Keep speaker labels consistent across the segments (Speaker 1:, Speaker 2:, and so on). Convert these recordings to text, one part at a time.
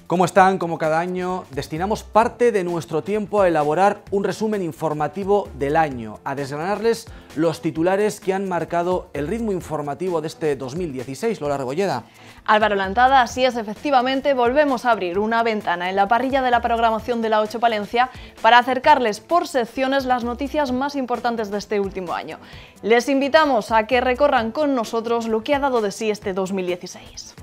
Speaker 1: ¿Cómo están? Como cada año, destinamos parte de nuestro tiempo a elaborar un resumen informativo del año, a desgranarles los titulares que han marcado el ritmo informativo de este 2016. Lola Rebolleda.
Speaker 2: Álvaro Lantada, así es, efectivamente, volvemos a abrir una ventana en la parrilla de la programación de la 8 Palencia para acercarles por secciones las noticias más importantes de este último año. Les invitamos a que recorran con nosotros lo que ha dado de sí este 2016.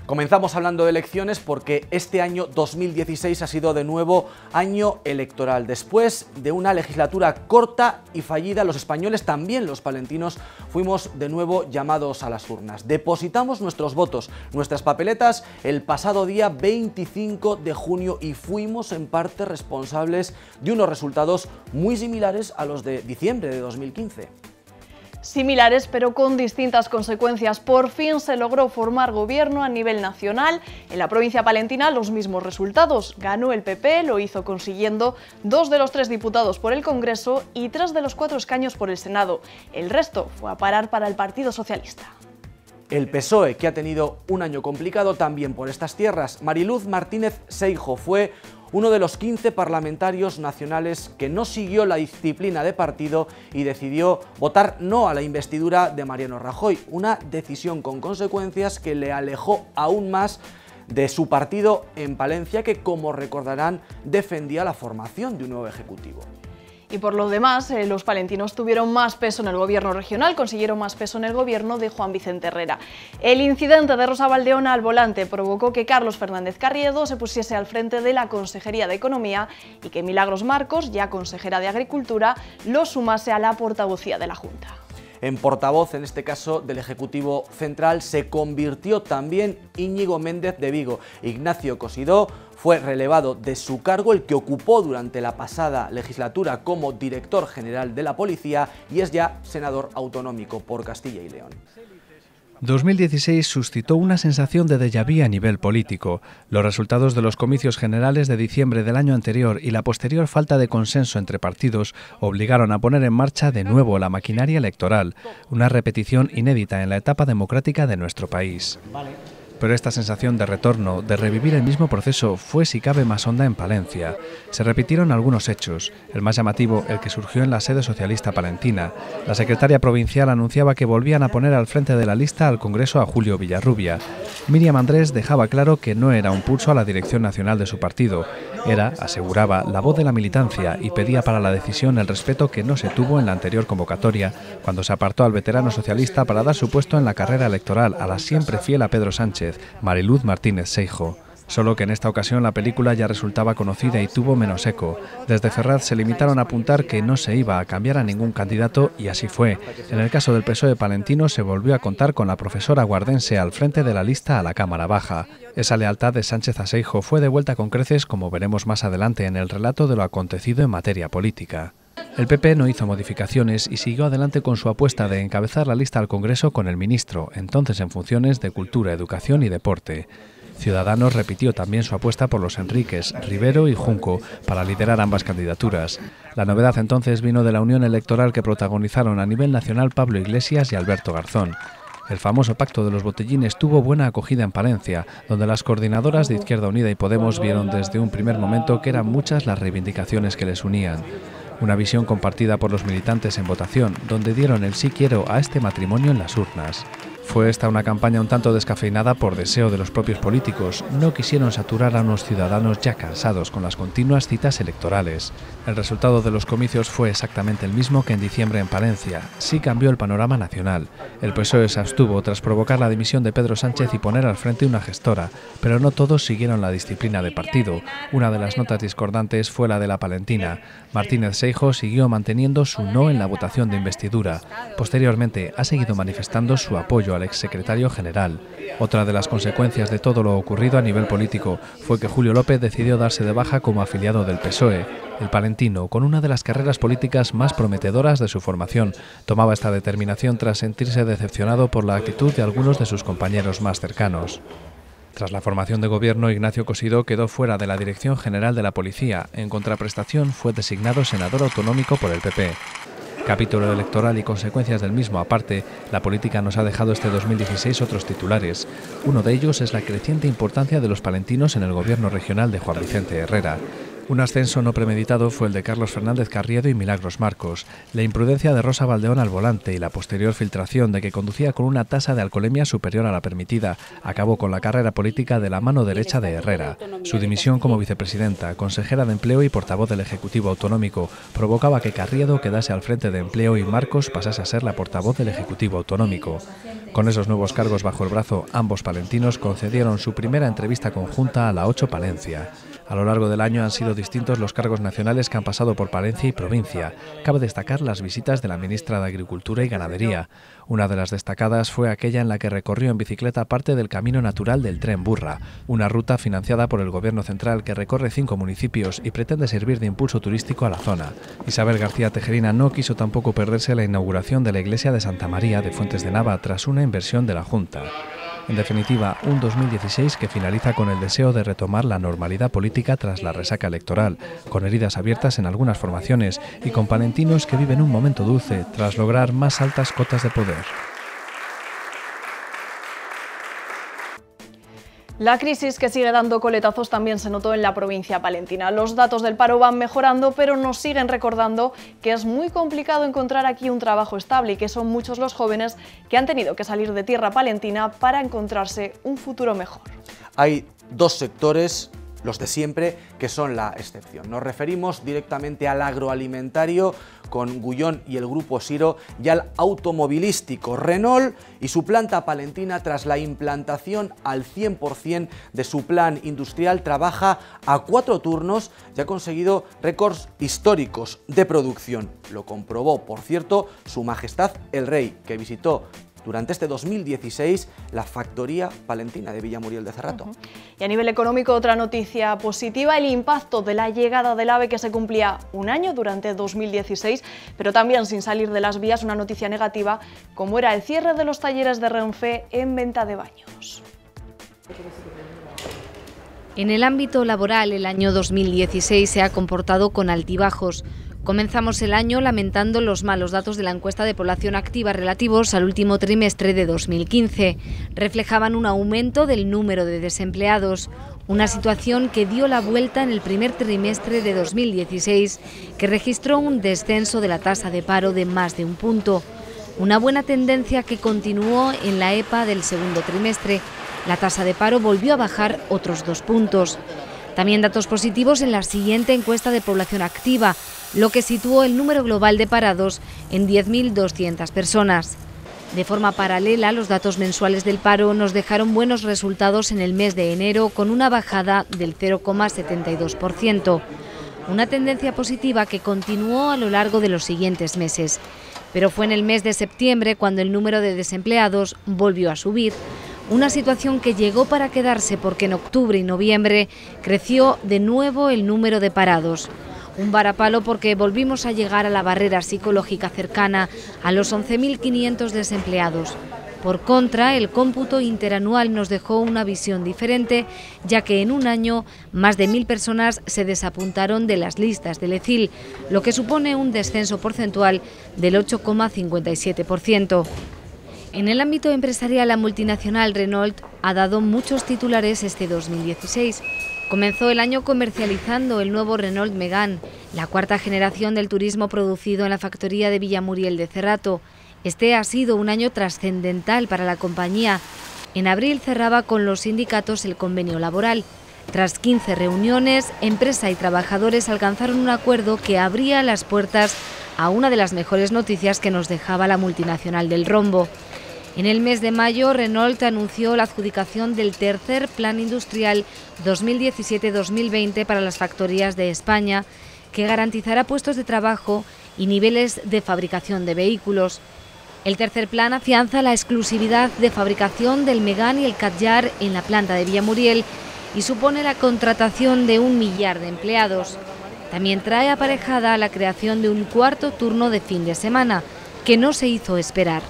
Speaker 1: Comenzamos hablando de elecciones porque este año 2016 ha sido de nuevo año electoral. Después de una legislatura corta y fallida, los españoles, también los palentinos, fuimos de nuevo llamados a las urnas. Depositamos nuestros votos, nuestras papeletas, el pasado día 25 de junio y fuimos en parte responsables de unos resultados muy similares a los de diciembre de 2015.
Speaker 2: Similares, pero con distintas consecuencias. Por fin se logró formar gobierno a nivel nacional. En la provincia palentina los mismos resultados. Ganó el PP, lo hizo consiguiendo 2 de los 3 diputados por el Congreso y 3 de los 4 escaños por el Senado. El resto fue a parar para el Partido Socialista.
Speaker 1: El PSOE, que ha tenido un año complicado también por estas tierras. Mariluz Martínez Seijo fue uno de los 15 parlamentarios nacionales que no siguió la disciplina de partido y decidió votar no a la investidura de Mariano Rajoy, una decisión con consecuencias que le alejó aún más de su partido en Palencia, que, como recordarán, defendía la formación de un nuevo ejecutivo.
Speaker 2: Y por lo demás, los palentinos tuvieron más peso en el gobierno regional, consiguieron más peso en el gobierno de Juan Vicente Herrera. El incidente de Rosa Valdeona al volante provocó que Carlos Fernández Carriedo se pusiese al frente de la Consejería de Economía y que Milagros Marcos, ya consejera de Agricultura, lo sumase a la portavocía de la Junta.
Speaker 1: En portavoz, en este caso, del Ejecutivo Central, se convirtió también Íñigo Méndez de Vigo. Ignacio Cosidó fue relevado de su cargo, el que ocupó durante la pasada legislatura como director general de la Policía, y es ya senador autonómico por Castilla y León.
Speaker 3: 2016 suscitó una sensación de déjà vu a nivel político. Los resultados de los comicios generales de diciembre del año anterior y la posterior falta de consenso entre partidos obligaron a poner en marcha de nuevo la maquinaria electoral, una repetición inédita en la etapa democrática de nuestro país. Pero esta sensación de retorno, de revivir el mismo proceso, fue si cabe más honda en Palencia. Se repitieron algunos hechos, el más llamativo el que surgió en la sede socialista palentina. La secretaria provincial anunciaba que volvían a poner al frente de la lista al Congreso a Julio Villarrubia. Miriam Andrés dejaba claro que no era un pulso a la dirección nacional de su partido. Era, aseguraba, la voz de la militancia y pedía para la decisión el respeto que no se tuvo en la anterior convocatoria, cuando se apartó al veterano socialista para dar su puesto en la carrera electoral a la siempre fiel a Pedro Sánchez, Mariluz Martínez Seijo. Solo que en esta ocasión la película ya resultaba conocida y tuvo menos eco. Desde Ferraz se limitaron a apuntar que no se iba a cambiar a ningún candidato y así fue. En el caso del PSOE palentino se volvió a contar con la profesora guardense al frente de la lista a la Cámara Baja. Esa lealtad de Sánchez a Seijo fue devuelta con creces, como veremos más adelante en el relato de lo acontecido en materia política. El PP no hizo modificaciones y siguió adelante con su apuesta de encabezar la lista al Congreso con el ministro, entonces en funciones de Cultura, Educación y Deporte. Ciudadanos repitió también su apuesta por los Enríquez, Rivero y Junco para liderar ambas candidaturas. La novedad entonces vino de la unión electoral que protagonizaron a nivel nacional Pablo Iglesias y Alberto Garzón. El famoso pacto de los botellines tuvo buena acogida en Palencia, donde las coordinadoras de Izquierda Unida y Podemos vieron desde un primer momento que eran muchas las reivindicaciones que les unían. Una visión compartida por los militantes en votación, donde dieron el sí quiero a este matrimonio en las urnas. Fue esta una campaña un tanto descafeinada por deseo de los propios políticos. No quisieron saturar a unos ciudadanos ya cansados con las continuas citas electorales. El resultado de los comicios fue exactamente el mismo que en diciembre en Palencia. Sí cambió el panorama nacional. El PSOE se abstuvo tras provocar la dimisión de Pedro Sánchez y poner al frente una gestora, pero no todos siguieron la disciplina de partido. Una de las notas discordantes fue la de la palentina. Martínez Seijo siguió manteniendo su no en la votación de investidura. Posteriormente ha seguido manifestando su apoyo al exsecretario general. Otra de las consecuencias de todo lo ocurrido a nivel político fue que Julio López decidió darse de baja como afiliado del PSOE. El palentino, con una de las carreras políticas más prometedoras de su formación, tomaba esta determinación tras sentirse decepcionado por la actitud de algunos de sus compañeros más cercanos. Tras la formación de gobierno, Ignacio Cosidó quedó fuera de la Dirección General de la Policía. En contraprestación, fue designado senador autonómico por el PP. Capítulo electoral y consecuencias del mismo aparte, la política nos ha dejado este 2016 otros titulares. Uno de ellos es la creciente importancia de los palentinos en el gobierno regional de Juan Vicente Herrera. Un ascenso no premeditado fue el de Carlos Fernández Carriedo y Milagros Marcos, la imprudencia de Rosa Valdeón al volante y la posterior filtración de que conducía con una tasa de alcoholemia superior a la permitida acabó con la carrera política de la mano derecha de Herrera. Su dimisión como vicepresidenta, consejera de Empleo y portavoz del Ejecutivo Autonómico provocaba que Carriedo quedase al frente de Empleo y Marcos pasase a ser la portavoz del Ejecutivo Autonómico. Con esos nuevos cargos bajo el brazo, ambos palentinos concedieron su primera entrevista conjunta a la 8 Palencia. A lo largo del año han sido distintos los cargos nacionales que han pasado por Palencia y provincia. Cabe destacar las visitas de la ministra de Agricultura y Ganadería. Una de las destacadas fue aquella en la que recorrió en bicicleta parte del camino natural del Tren Burra, una ruta financiada por el Gobierno central que recorre 5 municipios y pretende servir de impulso turístico a la zona. Isabel García Tejerina no quiso tampoco perderse la inauguración de la iglesia de Santa María de Fuentes de Nava tras una inversión de la Junta. En definitiva, un 2016 que finaliza con el deseo de retomar la normalidad política tras la resaca electoral, con heridas abiertas en algunas formaciones y con palentinos que viven un momento dulce tras lograr más altas cotas de poder.
Speaker 2: La crisis que sigue dando coletazos también se notó en la provincia palentina. Los datos del paro van mejorando, pero nos siguen recordando que es muy complicado encontrar aquí un trabajo estable y que son muchos los jóvenes que han tenido que salir de tierra palentina para encontrarse un futuro mejor.
Speaker 1: Hay dos sectores, los de siempre, que son la excepción. Nos referimos directamente al agroalimentario con Gullón y el Grupo Siro y al automovilístico. Renault y su planta palentina, tras la implantación al 100% de su plan industrial, trabaja a 4 turnos y ha conseguido récords históricos de producción. Lo comprobó, por cierto, Su Majestad el Rey, que visitó durante este 2016 la factoría palentina de Villamuriel de Cerrato.
Speaker 2: Y a nivel económico, otra noticia positiva, el impacto de la llegada del AVE, que se cumplía un año durante 2016, pero también sin salir de las vías, una noticia negativa, como era el cierre de los talleres de Renfe en Venta de Baños.
Speaker 4: En el ámbito laboral, el año 2016 se ha comportado con altibajos. Comenzamos el año lamentando los malos datos de la encuesta de población activa relativos al último trimestre de 2015. Reflejaban un aumento del número de desempleados, una situación que dio la vuelta en el primer trimestre de 2016, que registró un descenso de la tasa de paro de más de 1 punto. Una buena tendencia que continuó en la EPA del segundo trimestre. La tasa de paro volvió a bajar otros 2 puntos. También datos positivos en la siguiente encuesta de población activa, lo que situó el número global de parados en 10.200 personas. De forma paralela, los datos mensuales del paro nos dejaron buenos resultados en el mes de enero, con una bajada del 0,72%. Una tendencia positiva que continuó a lo largo de los siguientes meses. Pero fue en el mes de septiembre cuando el número de desempleados volvió a subir. Una situación que llegó para quedarse porque en octubre y noviembre creció de nuevo el número de parados. Un varapalo porque volvimos a llegar a la barrera psicológica cercana a los 11.500 desempleados. Por contra, el cómputo interanual nos dejó una visión diferente, ya que en un año más de 1.000 personas se desapuntaron de las listas del ECIL, lo que supone un descenso porcentual del 8,57%. En el ámbito empresarial, la multinacional Renault ha dado muchos titulares este 2016. Comenzó el año comercializando el nuevo Renault Megane, la 4ª generación del turismo producido en la factoría de Villamuriel de Cerrato. Este ha sido un año trascendental para la compañía. En abril cerraba con los sindicatos el convenio laboral. Tras 15 reuniones, empresa y trabajadores alcanzaron un acuerdo que abría las puertas a una de las mejores noticias que nos dejaba la multinacional del rombo. En el mes de mayo, Renault anunció la adjudicación del tercer Plan Industrial 2017-2020 para las factorías de España, que garantizará puestos de trabajo y niveles de fabricación de vehículos. El tercer plan afianza la exclusividad de fabricación del Megane y el Kadjar en la planta de Villamuriel y supone la contratación de 1 millar de empleados. También trae aparejada la creación de un 4º turno de fin de semana, que no se hizo esperar.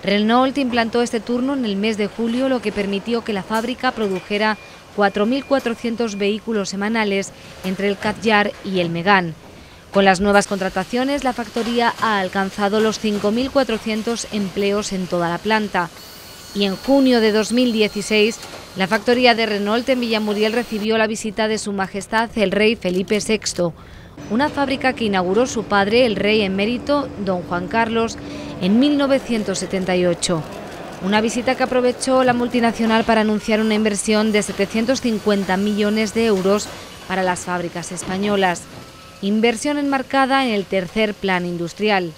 Speaker 4: Renault implantó este turno en el mes de julio, lo que permitió que la fábrica produjera 4.400 vehículos semanales entre el Kadjar y el Megane. Con las nuevas contrataciones, la factoría ha alcanzado los 5.400 empleos en toda la planta. Y en junio de 2016, la factoría de Renault en Villamuriel recibió la visita de Su Majestad el Rey Felipe VI, una fábrica que inauguró su padre, el rey emérito, don Juan Carlos, en 1978. Una visita que aprovechó la multinacional para anunciar una inversión de 750 millones de euros para las fábricas españolas. Inversión enmarcada en el tercer plan industrial.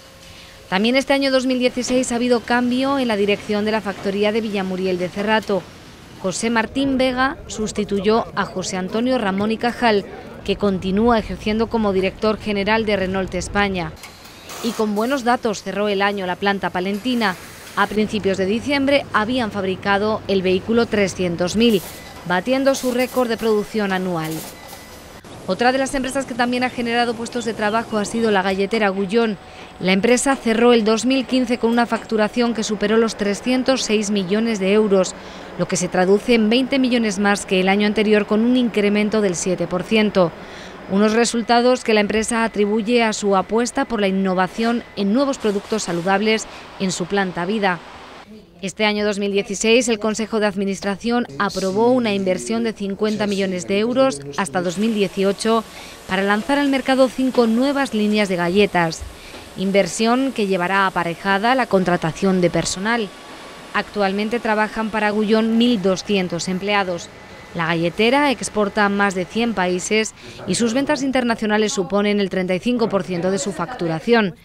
Speaker 4: También este año 2016 ha habido cambio en la dirección de la factoría de Villamuriel de Cerrato. José Martín Vega sustituyó a José Antonio Ramón y Cajal, que continúa ejerciendo como director general de Renault España. Y con buenos datos cerró el año la planta palentina. A principios de diciembre habían fabricado el vehículo 300.000, batiendo su récord de producción anual. Otra de las empresas que también ha generado puestos de trabajo ha sido la galletera Gullón. La empresa cerró el 2015 con una facturación que superó los 306 millones de euros, lo que se traduce en 20 millones más que el año anterior, con un incremento del 7%. Unos resultados que la empresa atribuye a su apuesta por la innovación en nuevos productos saludables en su planta Vida. Este año 2016 el Consejo de Administración aprobó una inversión de 50 millones de euros hasta 2018 para lanzar al mercado 5 nuevas líneas de galletas. Inversión que llevará aparejada la contratación de personal. Actualmente trabajan para Gullón 1.200 empleados. La galletera exporta a más de 100 países y sus ventas internacionales suponen el 35% de su facturación.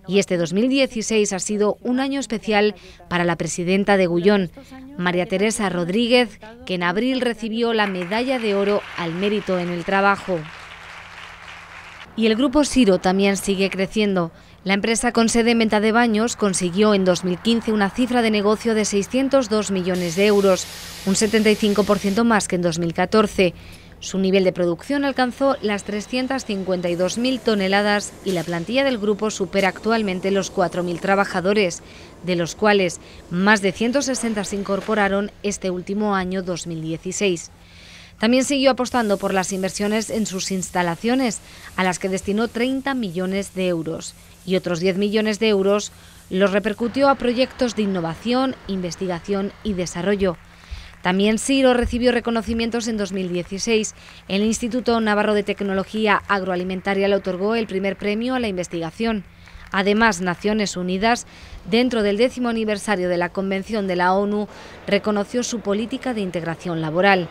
Speaker 4: Y este 2016 ha sido un año especial para la presidenta de Gullón, María Teresa Rodríguez, que en abril recibió la Medalla de Oro al Mérito en el Trabajo. Y el grupo Siro también sigue creciendo. La empresa con sede en Venta de Baños consiguió en 2015 una cifra de negocio de 602 millones de euros, un 75% más que en 2014. Su nivel de producción alcanzó las 352.000 toneladas y la plantilla del grupo supera actualmente los 4.000 trabajadores, de los cuales más de 160 se incorporaron este último año 2016. También siguió apostando por las inversiones en sus instalaciones, a las que destinó 30 millones de euros, y otros 10 millones de euros los repercutió a proyectos de innovación, investigación y desarrollo. También Siro recibió reconocimientos en 2016. El Instituto Navarro de Tecnología Agroalimentaria le otorgó el primer premio a la investigación. Además, Naciones Unidas, dentro del 10º aniversario de la Convención de la ONU, reconoció su política de integración laboral.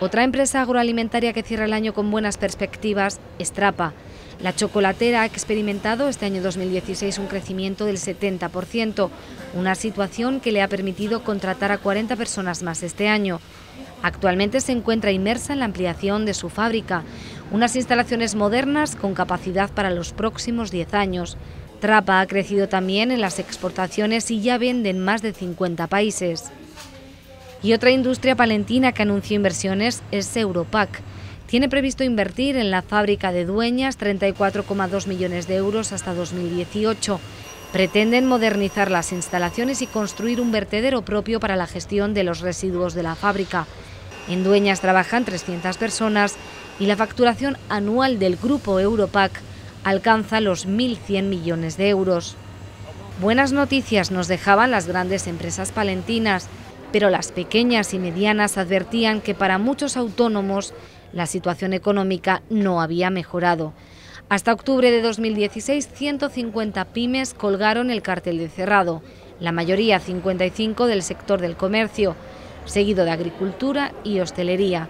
Speaker 4: Otra empresa agroalimentaria que cierra el año con buenas perspectivas es Trapa. La chocolatera ha experimentado este año 2016 un crecimiento del 70%, una situación que le ha permitido contratar a 40 personas más este año. Actualmente se encuentra inmersa en la ampliación de su fábrica, unas instalaciones modernas con capacidad para los próximos 10 años. Trapa ha crecido también en las exportaciones y ya vende en más de 50 países. Y otra industria palentina que anunció inversiones es Europac. Tiene previsto invertir en la fábrica de Dueñas 34,2 millones de euros hasta 2018. Pretenden modernizar las instalaciones y construir un vertedero propio para la gestión de los residuos de la fábrica. En Dueñas trabajan 300 personas y la facturación anual del grupo Europac alcanza los 1.100 millones de euros. Buenas noticias nos dejaban las grandes empresas palentinas, pero las pequeñas y medianas advertían que para muchos autónomos la situación económica no había mejorado. Hasta octubre de 2016, 150 pymes colgaron el cartel de cerrado, la mayoría 55 del sector del comercio, seguido de agricultura y hostelería.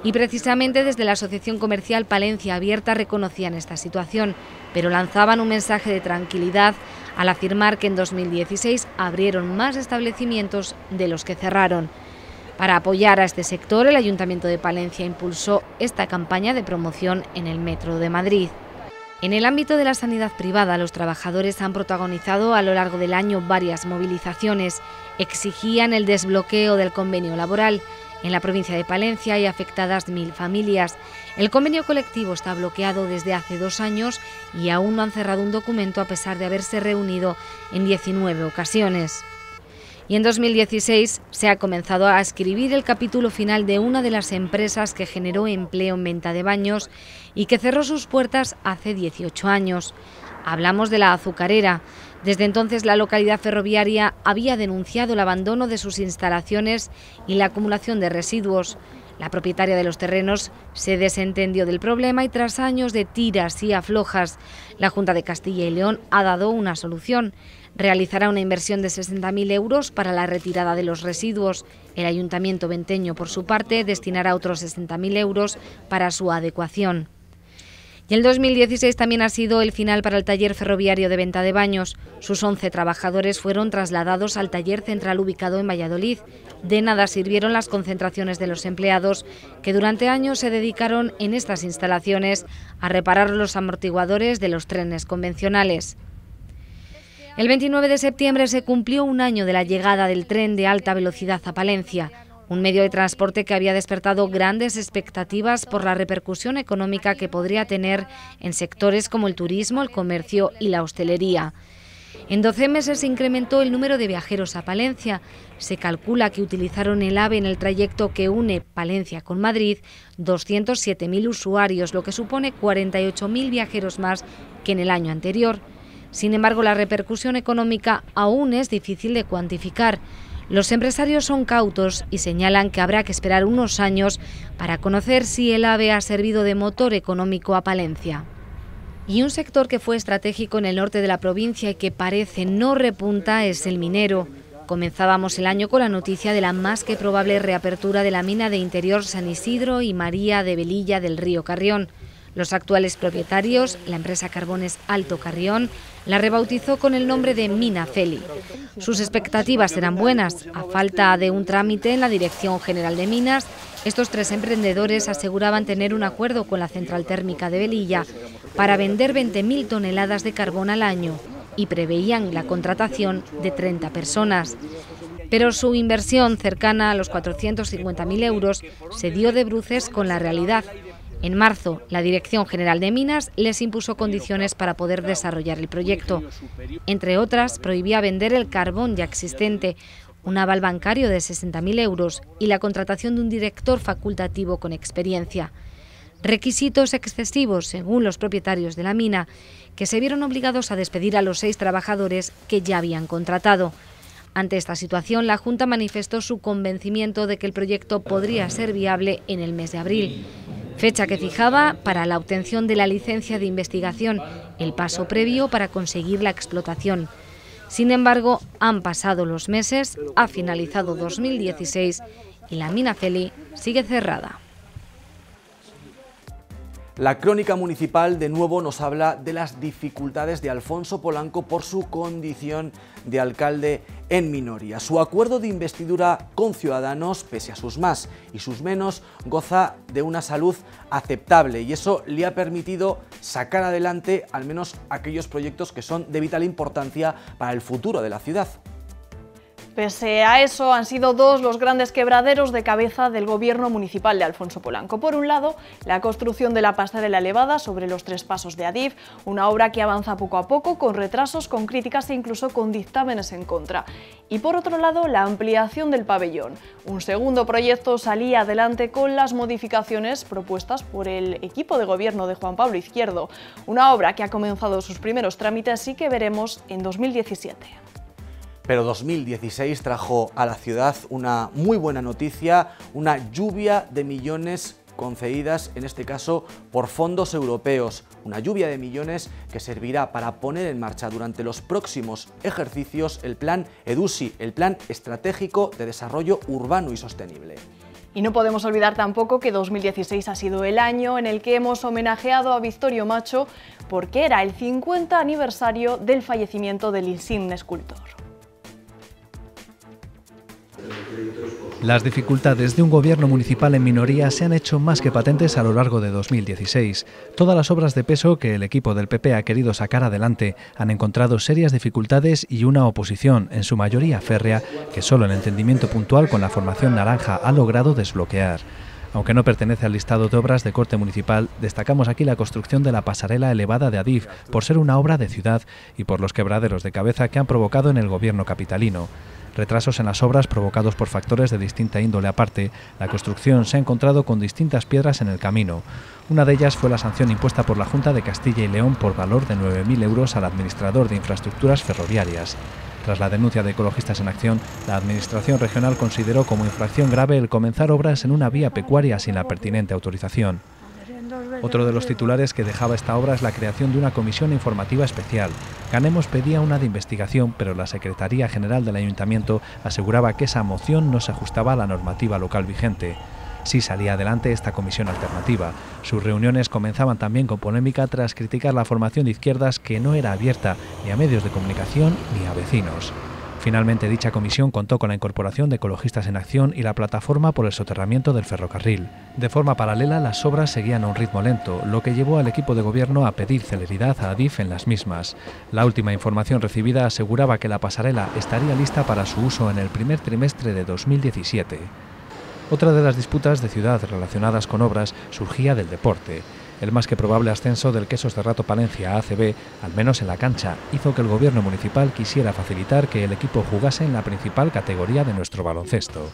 Speaker 4: Y precisamente desde la Asociación Comercial Palencia Abierta reconocían esta situación, pero lanzaban un mensaje de tranquilidad al afirmar que en 2016 abrieron más establecimientos de los que cerraron. Para apoyar a este sector, el Ayuntamiento de Palencia impulsó esta campaña de promoción en el Metro de Madrid. En el ámbito de la sanidad privada, los trabajadores han protagonizado a lo largo del año varias movilizaciones. Exigían el desbloqueo del convenio laboral. En la provincia de Palencia hay afectadas 1.000 familias. El convenio colectivo está bloqueado desde hace 2 años y aún no han cerrado un documento a pesar de haberse reunido en 19 ocasiones. Y en 2016 se ha comenzado a escribir el capítulo final de una de las empresas que generó empleo en venta de baños y que cerró sus puertas hace 18 años. Hablamos de la azucarera. Desde entonces la localidad ferroviaria había denunciado el abandono de sus instalaciones y la acumulación de residuos. La propietaria de los terrenos se desentendió del problema y tras años de tiras y aflojas, la Junta de Castilla y León ha dado una solución. Realizará una inversión de 60.000 euros para la retirada de los residuos. El Ayuntamiento venteño, por su parte, destinará otros 60.000 euros para su adecuación. Y el 2016 también ha sido el final para el taller ferroviario de venta de baños. Sus 11 trabajadores fueron trasladados al taller central ubicado en Valladolid. De nada sirvieron las concentraciones de los empleados que durante años se dedicaron en estas instalaciones a reparar los amortiguadores de los trenes convencionales. El 29 de septiembre se cumplió un año de la llegada del tren de alta velocidad a Palencia, un medio de transporte que había despertado grandes expectativas por la repercusión económica que podría tener en sectores como el turismo, el comercio y la hostelería. En 12 meses se incrementó el número de viajeros a Palencia. Se calcula que utilizaron el AVE en el trayecto que une Palencia con Madrid 207.000 usuarios, lo que supone 48.000 viajeros más que en el año anterior. Sin embargo, la repercusión económica aún es difícil de cuantificar. Los empresarios son cautos y señalan que habrá que esperar unos años para conocer si el AVE ha servido de motor económico a Palencia. Y un sector que fue estratégico en el norte de la provincia y que parece no repunta es el minero. Comenzábamos el año con la noticia de la más que probable reapertura de la mina de Interior San Isidro y María de Velilla del río Carrión. Los actuales propietarios, la empresa Carbones Alto Carrión, la rebautizó con el nombre de Mina Feli. Sus expectativas eran buenas. A falta de un trámite en la Dirección General de Minas, estos 3 emprendedores aseguraban tener un acuerdo con la central térmica de Velilla para vender 20.000 toneladas de carbón al año y preveían la contratación de 30 personas. Pero su inversión, cercana a los 450.000 euros, se dio de bruces con la realidad. En marzo, la Dirección General de Minas les impuso condiciones para poder desarrollar el proyecto. Entre otras, prohibía vender el carbón ya existente, un aval bancario de 60.000 euros y la contratación de un director facultativo con experiencia. Requisitos excesivos, según los propietarios de la mina, que se vieron obligados a despedir a los 6 trabajadores que ya habían contratado. Ante esta situación, la Junta manifestó su convencimiento de que el proyecto podría ser viable en el mes de abril, fecha que fijaba para la obtención de la licencia de investigación, el paso previo para conseguir la explotación. Sin embargo, han pasado los meses, ha finalizado 2016 y la mina Feli sigue cerrada.
Speaker 1: La crónica municipal de nuevo nos habla de las dificultades de Alfonso Polanco por su condición de alcalde en minoría. Su acuerdo de investidura con Ciudadanos, pese a sus más y sus menos, goza de una salud aceptable y eso le ha permitido sacar adelante al menos aquellos proyectos que son de vital importancia para el futuro de la ciudad.
Speaker 2: Pese a eso, han sido 2 los grandes quebraderos de cabeza del gobierno municipal de Alfonso Polanco. Por un lado, la construcción de la pasarela elevada sobre los 3 pasos de Adif, una obra que avanza poco a poco, con retrasos, con críticas e incluso con dictámenes en contra. Y por otro lado, la ampliación del pabellón. Un segundo proyecto salía adelante con las modificaciones propuestas por el equipo de gobierno de Juan Pablo Izquierdo. Una obra que ha comenzado sus primeros trámites y que veremos en 2017.
Speaker 1: Pero 2016 trajo a la ciudad una muy buena noticia, una lluvia de millones concedidas, en este caso, por fondos europeos. Una lluvia de millones que servirá para poner en marcha durante los próximos ejercicios el plan EDUSI, el Plan Estratégico de Desarrollo Urbano y Sostenible.
Speaker 2: Y no podemos olvidar tampoco que 2016 ha sido el año en el que hemos homenajeado a Victorio Macho porque era el 50 aniversario del fallecimiento del insigne escultor.
Speaker 3: Las dificultades de un gobierno municipal en minoría se han hecho más que patentes a lo largo de 2016. Todas las obras de peso que el equipo del PP ha querido sacar adelante han encontrado serias dificultades y una oposición, en su mayoría férrea, que solo el entendimiento puntual con la formación naranja ha logrado desbloquear. Aunque no pertenece al listado de obras de corte municipal, destacamos aquí la construcción de la pasarela elevada de Adif, por ser una obra de ciudad y por los quebraderos de cabeza que han provocado en el gobierno capitalino. retrasos en las obras provocados por factores de distinta índole aparte. La construcción se ha encontrado con distintas piedras en el camino. Una de ellas fue la sanción impuesta por la Junta de Castilla y León por valor de 9.000 euros al administrador de infraestructuras ferroviarias. Tras la denuncia de Ecologistas en Acción, la Administración regional consideró como infracción grave el comenzar obras en una vía pecuaria sin la pertinente autorización. Otro de los titulares que dejaba esta obra es la creación de una comisión informativa especial. Ganemos pedía una de investigación, pero la Secretaría General del Ayuntamiento aseguraba que esa moción no se ajustaba a la normativa local vigente. Sí salía adelante esta comisión alternativa. Sus reuniones comenzaban también con polémica tras criticar la formación de izquierdas, que no era abierta ni a medios de comunicación ni a vecinos. Finalmente, dicha comisión contó con la incorporación de Ecologistas en Acción y la plataforma por el soterramiento del ferrocarril. De forma paralela, las obras seguían a un ritmo lento, lo que llevó al equipo de gobierno a pedir celeridad a Adif en las mismas. La última información recibida aseguraba que la pasarela estaría lista para su uso en el primer trimestre de 2017. Otra de las disputas de ciudad relacionadas con obras surgía del deporte. El más que probable ascenso del Quesos de Rato Palencia a ACB, al menos en la cancha, hizo que el gobierno municipal quisiera facilitar que el equipo jugase en la principal categoría de nuestro baloncesto.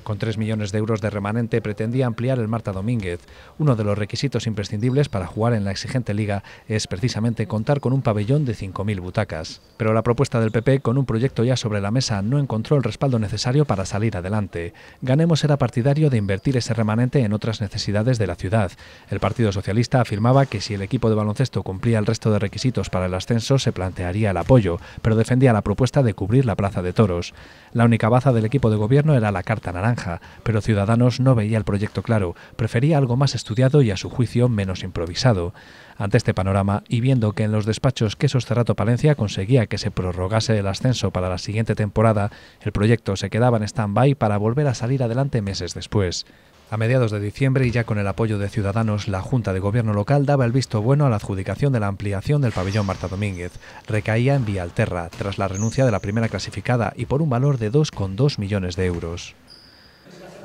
Speaker 3: Con 3 millones de euros de remanente pretendía ampliar el Marta Domínguez. Uno de los requisitos imprescindibles para jugar en la exigente liga es precisamente contar con un pabellón de 5.000 butacas. Pero la propuesta del PP, con un proyecto ya sobre la mesa, no encontró el respaldo necesario para salir adelante. Ganemos era partidario de invertir ese remanente en otras necesidades de la ciudad. El Partido Socialista afirmaba que si el equipo de baloncesto cumplía el resto de requisitos para el ascenso se plantearía el apoyo, pero defendía la propuesta de cubrir la Plaza de Toros. La única baza del equipo de gobierno era la carta naranja, pero Ciudadanos no veía el proyecto claro, prefería algo más estudiado y a su juicio menos improvisado. Ante este panorama, y viendo que en los despachos Quesos de Rato Palencia conseguía que se prorrogase el ascenso para la siguiente temporada, el proyecto se quedaba en stand-by para volver a salir adelante meses después. A mediados de diciembre, y ya con el apoyo de Ciudadanos, la Junta de Gobierno local daba el visto bueno a la adjudicación de la ampliación del pabellón Marta Domínguez. Recaía en Vialterra, tras la renuncia de la primera clasificada y por un valor de 2,2 millones de euros.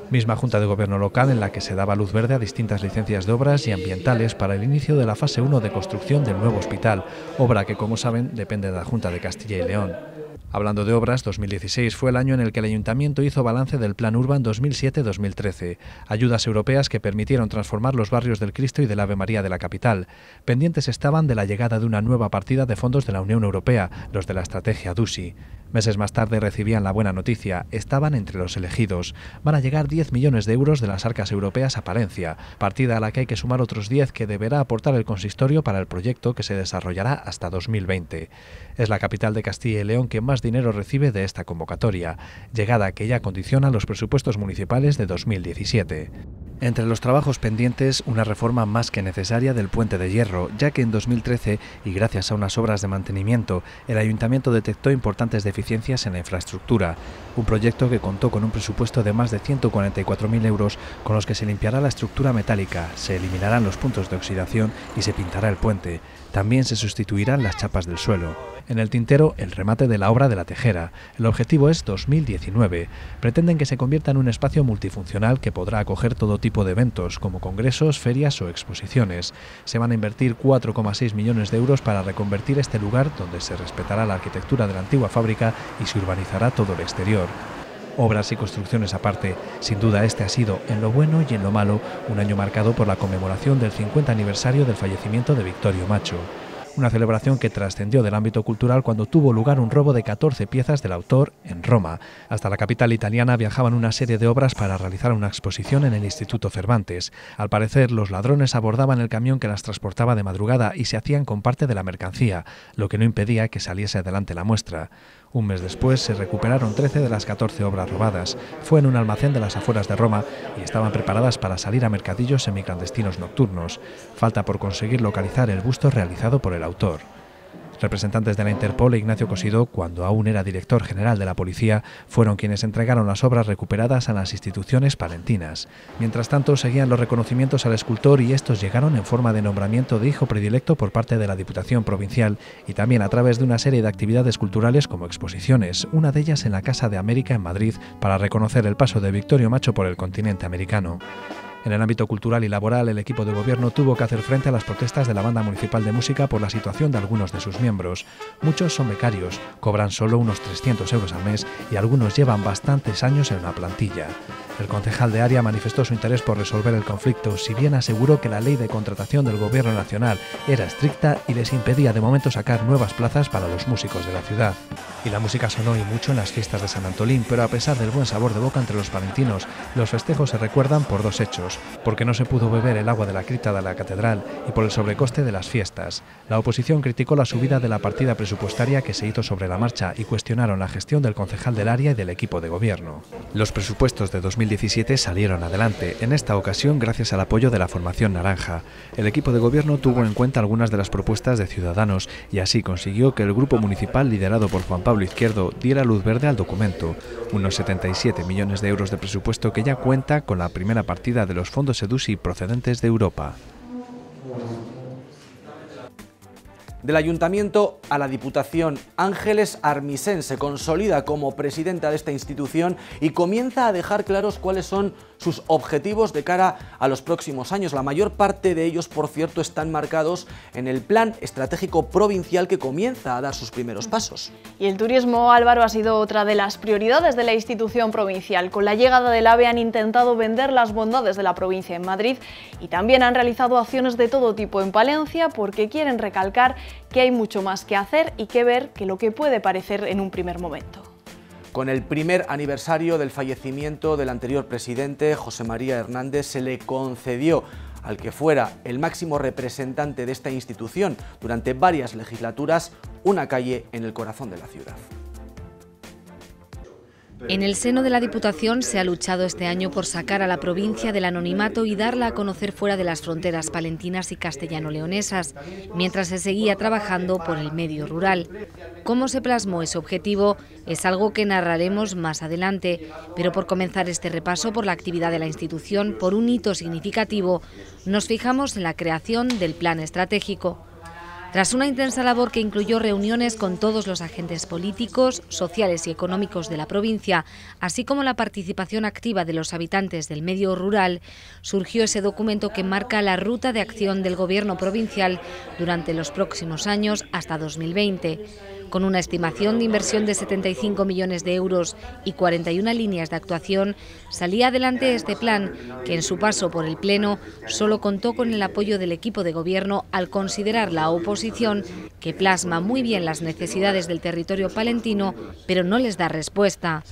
Speaker 3: Misma Junta de Gobierno local en la que se daba luz verde a distintas licencias de obras y ambientales para el inicio de la fase 1 de construcción del nuevo hospital, obra que, como saben, depende de la Junta de Castilla y León. Hablando de obras, 2016 fue el año en el que el Ayuntamiento hizo balance del Plan Urban 2007-2013, ayudas europeas que permitieron transformar los barrios del Cristo y del Ave María de la capital. Pendientes estaban de la llegada de una nueva partida de fondos de la Unión Europea, los de la estrategia DUSI. Meses más tarde recibían la buena noticia, estaban entre los elegidos. Van a llegar 10 millones de euros de las arcas europeas a Palencia, partida a la que hay que sumar otros 10 que deberá aportar el consistorio para el proyecto que se desarrollará hasta 2020. Es la capital de Castilla y León que más dinero recibe de esta convocatoria, llegada que ya condiciona los presupuestos municipales de 2017. Entre los trabajos pendientes, una reforma más que necesaria del Puente de Hierro, ya que en 2013, y gracias a unas obras de mantenimiento, el Ayuntamiento detectó importantes deficiencias en la infraestructura. Un proyecto que contó con un presupuesto de más de 144.000 euros, con los que se limpiará la estructura metálica, se eliminarán los puntos de oxidación y se pintará el puente. También se sustituirán las chapas del suelo. En el tintero, el remate de la obra de la Tejera. El objetivo es 2019. Pretenden que se convierta en un espacio multifuncional que podrá acoger todo tipo de eventos, como congresos, ferias o exposiciones. Se van a invertir 4,6 millones de euros para reconvertir este lugar, donde se respetará la arquitectura de la antigua fábrica y se urbanizará todo el exterior. Obras y construcciones aparte, sin duda este ha sido, en lo bueno y en lo malo, un año marcado por la conmemoración del 50 aniversario del fallecimiento de Victorio Macho. Una celebración que trascendió del ámbito cultural cuando tuvo lugar un robo de 14 piezas del autor en Roma. Hasta la capital italiana viajaban una serie de obras para realizar una exposición en el Instituto Cervantes. Al parecer, los ladrones abordaban el camión que las transportaba de madrugada y se hacían con parte de la mercancía, lo que no impedía que saliese adelante la muestra. Un mes después se recuperaron 13 de las 14 obras robadas. Fue en un almacén de las afueras de Roma y estaban preparadas para salir a mercadillos semiclandestinos nocturnos. Falta por conseguir localizar el busto realizado por el autor. Representantes de la Interpol e Ignacio Cosidó, cuando aún era director general de la policía, fueron quienes entregaron las obras recuperadas a las instituciones palentinas. Mientras tanto, seguían los reconocimientos al escultor y estos llegaron en forma de nombramiento de hijo predilecto por parte de la Diputación Provincial y también a través de una serie de actividades culturales como exposiciones, una de ellas en la Casa de América en Madrid, para reconocer el paso de Victorio Macho por el continente americano. En el ámbito cultural y laboral, el equipo de gobierno tuvo que hacer frente a las protestas de la Banda Municipal de Música por la situación de algunos de sus miembros. Muchos son becarios, cobran solo unos 300 euros al mes y algunos llevan bastantes años en la plantilla. El concejal de área manifestó su interés por resolver el conflicto, si bien aseguró que la ley de contratación del Gobierno nacional era estricta y les impedía de momento sacar nuevas plazas para los músicos de la ciudad. Y la música sonó y mucho en las fiestas de San Antolín, pero a pesar del buen sabor de boca entre los palentinos, los festejos se recuerdan por dos hechos: porque no se pudo beber el agua de la cripta de la catedral y por el sobrecoste de las fiestas. La oposición criticó la subida de la partida presupuestaria que se hizo sobre la marcha y cuestionaron la gestión del concejal del área y del equipo de gobierno. Los presupuestos de 2017 salieron adelante, en esta ocasión gracias al apoyo de la formación naranja. El equipo de gobierno tuvo en cuenta algunas de las propuestas de Ciudadanos y así consiguió que el grupo municipal liderado por Juan Pablo Izquierdo diera luz verde al documento. Unos 77 millones de euros de presupuesto que ya cuenta con la primera partida de los fondos EDUSI procedentes de Europa.
Speaker 1: Del Ayuntamiento a la Diputación, Ángeles Armisen se consolida como presidenta de esta institución y comienza a dejar claros cuáles son sus objetivos de cara a los próximos años. La mayor parte de ellos, por cierto, están marcados en el Plan Estratégico Provincial que comienza a dar sus primeros pasos.
Speaker 2: Y el turismo, Álvaro, ha sido otra de las prioridades de la institución provincial. Con la llegada del AVE han intentado vender las bondades de la provincia en Madrid y también han realizado acciones de todo tipo en Palencia porque quieren recalcar que hay mucho más que hacer y que ver que lo que puede parecer en un primer momento.
Speaker 1: Con el primer aniversario del fallecimiento del anterior presidente, José María Hernández, se le concedió al que fuera el máximo representante de esta institución durante varias legislaturas una calle en el corazón de la ciudad.
Speaker 4: En el seno de la Diputación se ha luchado este año por sacar a la provincia del anonimato y darla a conocer fuera de las fronteras palentinas y castellano-leonesas, mientras se seguía trabajando por el medio rural. Cómo se plasmó ese objetivo es algo que narraremos más adelante, pero por comenzar este repaso por la actividad de la institución, por un hito significativo, nos fijamos en la creación del Plan Estratégico. Tras una intensa labor que incluyó reuniones con todos los agentes políticos, sociales y económicos de la provincia, así como la participación activa de los habitantes del medio rural, surgió ese documento que marca la ruta de acción del Gobierno provincial durante los próximos años hasta 2020. Con una estimación de inversión de 75 millones de euros y 41 líneas de actuación, salía adelante este plan, que en su paso por el Pleno solo contó con el apoyo del equipo de gobierno al considerar la oposición, que plasma muy bien las necesidades del territorio palentino, pero no les da respuesta.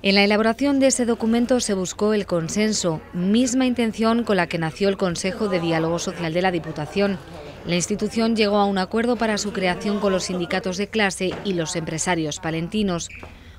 Speaker 4: En la elaboración de ese documento se buscó el consenso, misma intención con la que nació el Consejo de Diálogo Social de la Diputación. La institución llegó a un acuerdo para su creación con los sindicatos de clase y los empresarios palentinos.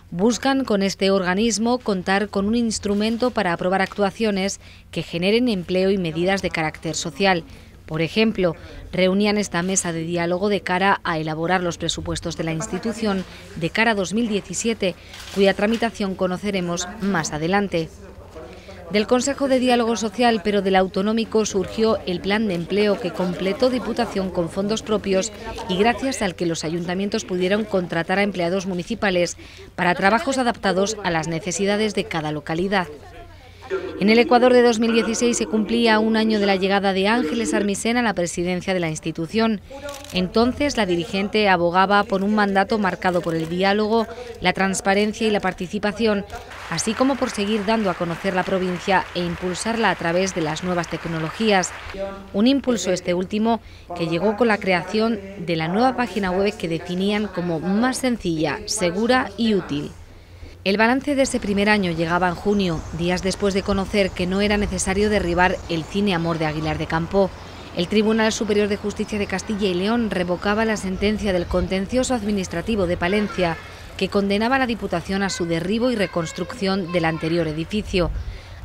Speaker 4: Buscan con este organismo contar con un instrumento para aprobar actuaciones que generen empleo y medidas de carácter social. Por ejemplo, reunían esta mesa de diálogo de cara a elaborar los presupuestos de la institución de cara a 2017, cuya tramitación conoceremos más adelante. Del Consejo de Diálogo Social, pero del autonómico, surgió el Plan de Empleo que completó Diputación con fondos propios y gracias al que los ayuntamientos pudieron contratar a empleados municipales para trabajos adaptados a las necesidades de cada localidad. En el Ecuador de 2016 se cumplía un año de la llegada de Ángeles Armisen a la presidencia de la institución. Entonces, la dirigente abogaba por un mandato marcado por el diálogo, la transparencia y la participación, así como por seguir dando a conocer la provincia e impulsarla a través de las nuevas tecnologías. Un impulso este último que llegó con la creación de la nueva página web que definían como más sencilla, segura y útil. El balance de ese primer año llegaba en junio, días después de conocer que no era necesario derribar el Cine Amor de Aguilar de Campoo. El Tribunal Superior de Justicia de Castilla y León revocaba la sentencia del Contencioso Administrativo de Palencia, que condenaba a la Diputación a su derribo y reconstrucción del anterior edificio.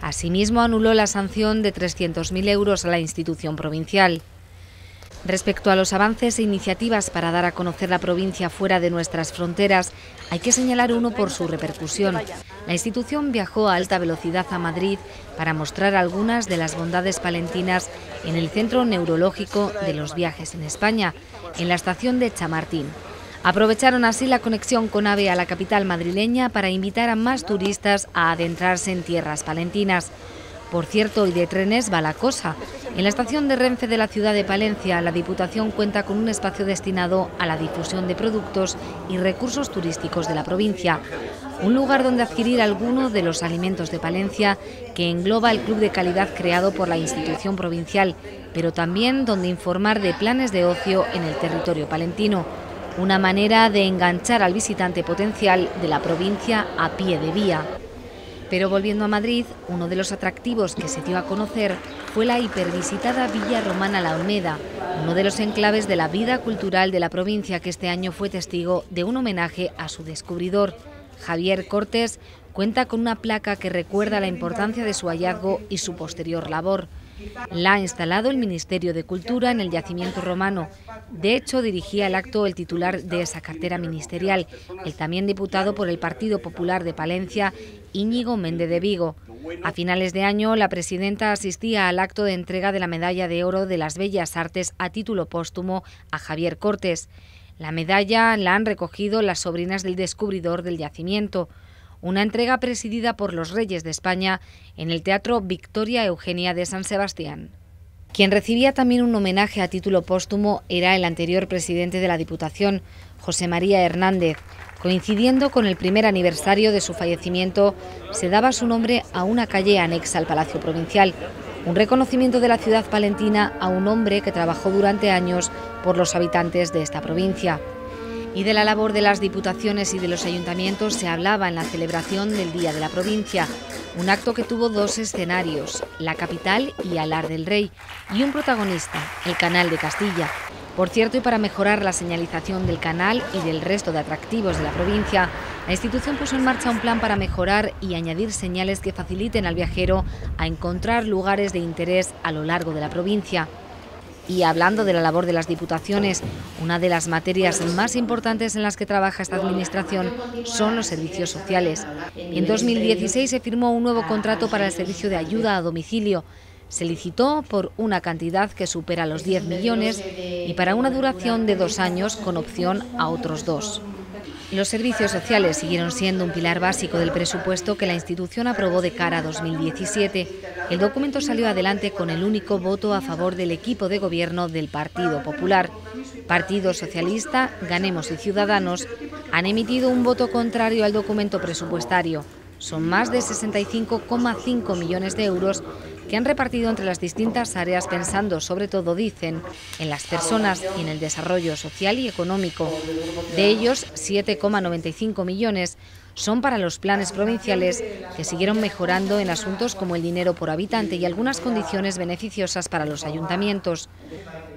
Speaker 4: Asimismo, anuló la sanción de 300.000 euros a la institución provincial. Respecto a los avances e iniciativas para dar a conocer la provincia fuera de nuestras fronteras, hay que señalar uno por su repercusión. La institución viajó a alta velocidad a Madrid para mostrar algunas de las bondades palentinas en el Centro Neurológico de los Viajes en España, en la estación de Chamartín. Aprovecharon así la conexión con AVE a la capital madrileña para invitar a más turistas a adentrarse en tierras palentinas. Por cierto, y de trenes va la cosa. En la estación de Renfe de la ciudad de Palencia, la Diputación cuenta con un espacio destinado a la difusión de productos y recursos turísticos de la provincia. Un lugar donde adquirir alguno de los alimentos de Palencia que engloba el club de calidad creado por la institución provincial, pero también donde informar de planes de ocio en el territorio palentino. Una manera de enganchar al visitante potencial de la provincia a pie de vía. Pero volviendo a Madrid, uno de los atractivos que se dio a conocer fue la hipervisitada Villa Romana La Olmeda, uno de los enclaves de la vida cultural de la provincia que este año fue testigo de un homenaje a su descubridor. Javier Cortes cuenta con una placa que recuerda la importancia de su hallazgo y su posterior labor. La ha instalado el Ministerio de Cultura en el yacimiento romano. De hecho, dirigía el acto el titular de esa cartera ministerial, el también diputado por el Partido Popular de Palencia, Íñigo Méndez de Vigo. A finales de año, la presidenta asistía al acto de entrega de la Medalla de Oro de las Bellas Artes a título póstumo a Javier Cortes. La medalla la han recogido las sobrinas del descubridor del yacimiento. Una entrega presidida por los Reyes de España en el Teatro Victoria Eugenia de San Sebastián. Quien recibía también un homenaje a título póstumo era el anterior presidente de la Diputación, José María Hernández. Coincidiendo con el primer aniversario de su fallecimiento, se daba su nombre a una calle anexa al Palacio Provincial, un reconocimiento de la ciudad palentina a un hombre que trabajó durante años por los habitantes de esta provincia. Y de la labor de las diputaciones y de los ayuntamientos se hablaba en la celebración del Día de la Provincia, un acto que tuvo dos escenarios, la capital y Alar del Rey, y un protagonista, el Canal de Castilla. Por cierto, y para mejorar la señalización del canal y del resto de atractivos de la provincia, la institución puso en marcha un plan para mejorar y añadir señales que faciliten al viajero a encontrar lugares de interés a lo largo de la provincia. Y hablando de la labor de las diputaciones, una de las materias más importantes en las que trabaja esta administración son los servicios sociales. En 2016 se firmó un nuevo contrato para el servicio de ayuda a domicilio. Se licitó por una cantidad que supera los 10 millones y para una duración de 2 años con opción a otros 2. Los servicios sociales siguieron siendo un pilar básico del presupuesto que la institución aprobó de cara a 2017. El documento salió adelante con el único voto a favor del equipo de gobierno del Partido Popular. Partido Socialista, Ganemos y Ciudadanos han emitido un voto contrario al documento presupuestario. Son más de 65,5 millones de euros que han repartido entre las distintas áreas pensando, sobre todo, dicen, en las personas y en el desarrollo social y económico. De ellos, 7,95 millones son para los planes provinciales, que siguieron mejorando en asuntos como el dinero por habitante y algunas condiciones beneficiosas para los ayuntamientos.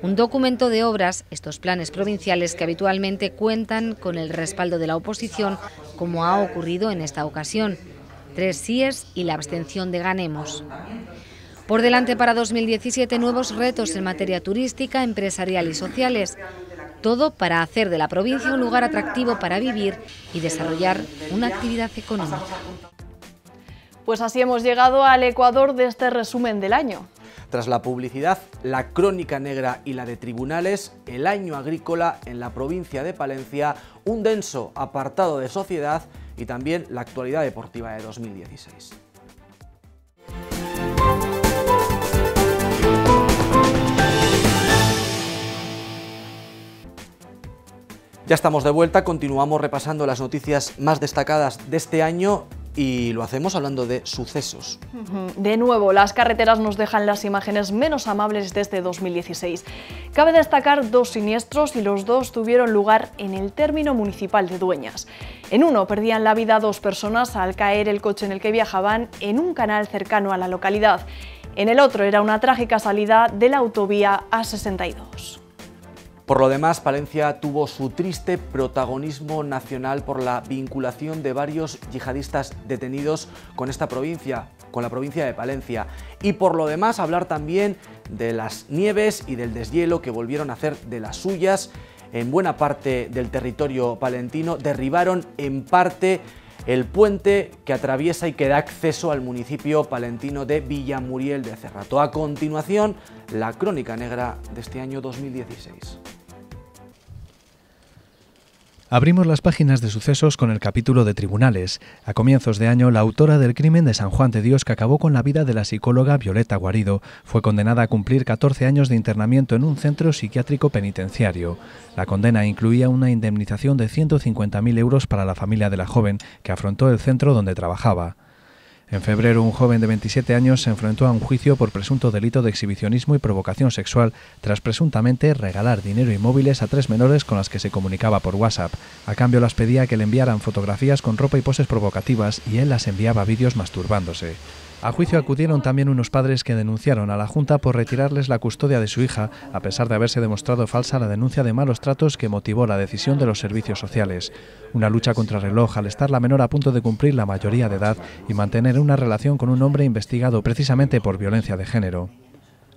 Speaker 4: Un documento de obras, estos planes provinciales que habitualmente cuentan con el respaldo de la oposición, como ha ocurrido en esta ocasión. 3 síes y la abstención de Ganemos. Por delante para 2017 nuevos retos en materia turística, empresarial y sociales. Todo para hacer de la provincia un lugar atractivo para vivir y desarrollar una actividad económica.
Speaker 2: Pues así hemos llegado al ecuador de este resumen del año.
Speaker 1: Tras la publicidad, la crónica negra y la de tribunales, el año agrícola en la provincia de Palencia, un denso apartado de sociedad y también la actualidad deportiva de 2016. Ya estamos de vuelta, continuamos repasando las noticias más destacadas de este año y lo hacemos hablando de sucesos.
Speaker 2: De nuevo, las carreteras nos dejan las imágenes menos amables de este 2016. Cabe destacar 2 siniestros y los 2 tuvieron lugar en el término municipal de Dueñas. En uno perdían la vida 2 personas al caer el coche en el que viajaban en un canal cercano a la localidad. En el otro era una trágica salida de la autovía A62.
Speaker 1: Por lo demás, Palencia tuvo su triste protagonismo nacional por la vinculación de varios yihadistas detenidos con esta provincia, con la provincia de Palencia. Y por lo demás, hablar también de las nieves y del deshielo que volvieron a hacer de las suyas en buena parte del territorio palentino. Derribaron en parte el puente que atraviesa y que da acceso al municipio palentino de Villamuriel de Cerrato. A continuación, la crónica negra de este año 2016.
Speaker 3: Abrimos las páginas de sucesos con el capítulo de tribunales. A comienzos de año, la autora del crimen de San Juan de Dios que acabó con la vida de la psicóloga Violeta Guarido fue condenada a cumplir 14 años de internamiento en un centro psiquiátrico penitenciario. La condena incluía una indemnización de 150.000 euros para la familia de la joven que afrontó el centro donde trabajaba. En febrero, un joven de 27 años se enfrentó a un juicio por presunto delito de exhibicionismo y provocación sexual tras presuntamente regalar dinero y móviles a 3 menores con las que se comunicaba por WhatsApp. A cambio las pedía que le enviaran fotografías con ropa y poses provocativas y él las enviaba vídeos masturbándose. A juicio acudieron también unos padres que denunciaron a la Junta por retirarles la custodia de su hija, a pesar de haberse demostrado falsa la denuncia de malos tratos que motivó la decisión de los servicios sociales. Una lucha contra reloj al estar la menor a punto de cumplir la mayoría de edad y mantener una relación con un hombre investigado precisamente por violencia de género.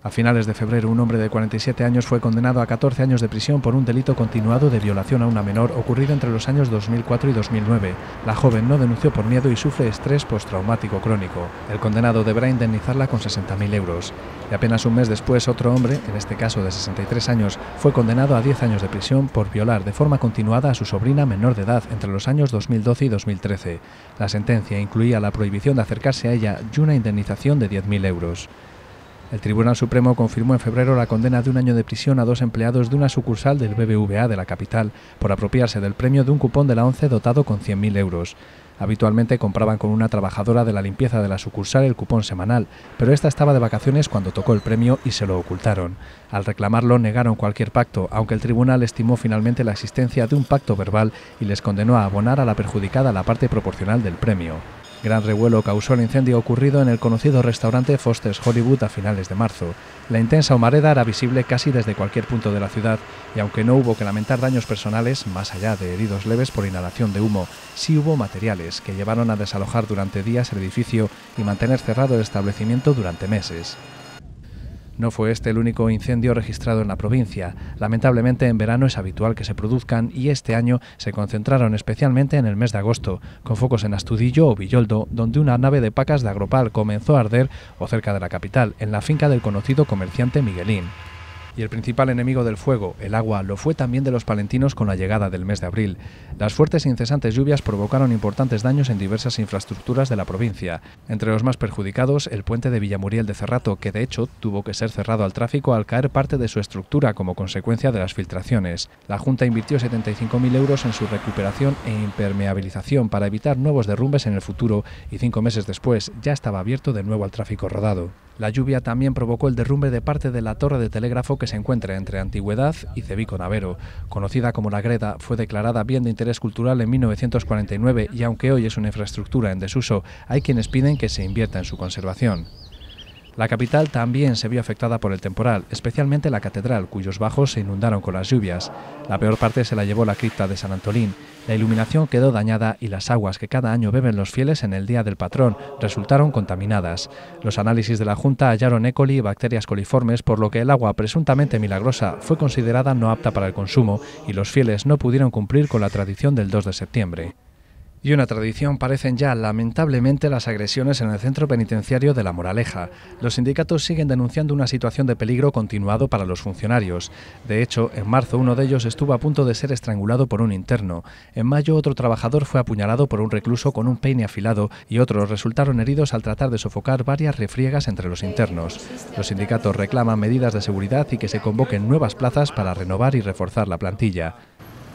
Speaker 3: A finales de febrero, un hombre de 47 años fue condenado a 14 años de prisión por un delito continuado de violación a una menor ocurrido entre los años 2004 y 2009. La joven no denunció por miedo y sufre estrés postraumático crónico. El condenado deberá indemnizarla con 60.000 euros. Y apenas un mes después, otro hombre, en este caso de 63 años, fue condenado a 10 años de prisión por violar de forma continuada a su sobrina menor de edad entre los años 2012 y 2013. La sentencia incluía la prohibición de acercarse a ella y una indemnización de 10.000 euros. El Tribunal Supremo confirmó en febrero la condena de 1 año de prisión a 2 empleados de una sucursal del BBVA de la capital por apropiarse del premio de un cupón de la ONCE dotado con 100.000 euros. Habitualmente compraban con una trabajadora de la limpieza de la sucursal el cupón semanal, pero esta estaba de vacaciones cuando tocó el premio y se lo ocultaron. Al reclamarlo negaron cualquier pacto, aunque el tribunal estimó finalmente la existencia de un pacto verbal y les condenó a abonar a la perjudicada la parte proporcional del premio. Gran revuelo causó el incendio ocurrido en el conocido restaurante Foster's Hollywood a finales de marzo. La intensa humareda era visible casi desde cualquier punto de la ciudad y aunque no hubo que lamentar daños personales, más allá de heridos leves por inhalación de humo, sí hubo materiales que llevaron a desalojar durante días el edificio y mantener cerrado el establecimiento durante meses. No fue este el único incendio registrado en la provincia. Lamentablemente en verano es habitual que se produzcan y este año se concentraron especialmente en el mes de agosto, con focos en Astudillo o Villoldo, donde una nave de pacas de Agropal comenzó a arder o cerca de la capital, en la finca del conocido comerciante Miguelín. Y el principal enemigo del fuego, el agua, lo fue también de los palentinos con la llegada del mes de abril. Las fuertes e incesantes lluvias provocaron importantes daños en diversas infraestructuras de la provincia. Entre los más perjudicados, el puente de Villamuriel de Cerrato, que de hecho tuvo que ser cerrado al tráfico al caer parte de su estructura como consecuencia de las filtraciones. La Junta invirtió 75.000 euros en su recuperación e impermeabilización para evitar nuevos derrumbes en el futuro y 5 meses después ya estaba abierto de nuevo al tráfico rodado. La lluvia también provocó el derrumbe de parte de la torre de telégrafo que se encuentra entre Antigüedad y Cebico Navero. Conocida como La Greda, fue declarada bien de interés cultural en 1949 y aunque hoy es una infraestructura en desuso, hay quienes piden que se invierta en su conservación. La capital también se vio afectada por el temporal, especialmente la catedral, cuyos bajos se inundaron con las lluvias. La peor parte se la llevó la cripta de San Antolín. La iluminación quedó dañada y las aguas que cada año beben los fieles en el Día del Patrón resultaron contaminadas. Los análisis de la Junta hallaron E. coli y bacterias coliformes, por lo que el agua presuntamente milagrosa fue considerada no apta para el consumo y los fieles no pudieron cumplir con la tradición del 2 de septiembre. Y una tradición parecen ya, lamentablemente, las agresiones en el centro penitenciario de La Moraleja. Los sindicatos siguen denunciando una situación de peligro continuado para los funcionarios. De hecho, en marzo uno de ellos estuvo a punto de ser estrangulado por un interno. En mayo otro trabajador fue apuñalado por un recluso con un peine afilado y otros resultaron heridos al tratar de sofocar varias refriegas entre los internos. Los sindicatos reclaman medidas de seguridad y que se convoquen nuevas plazas para renovar y reforzar la plantilla.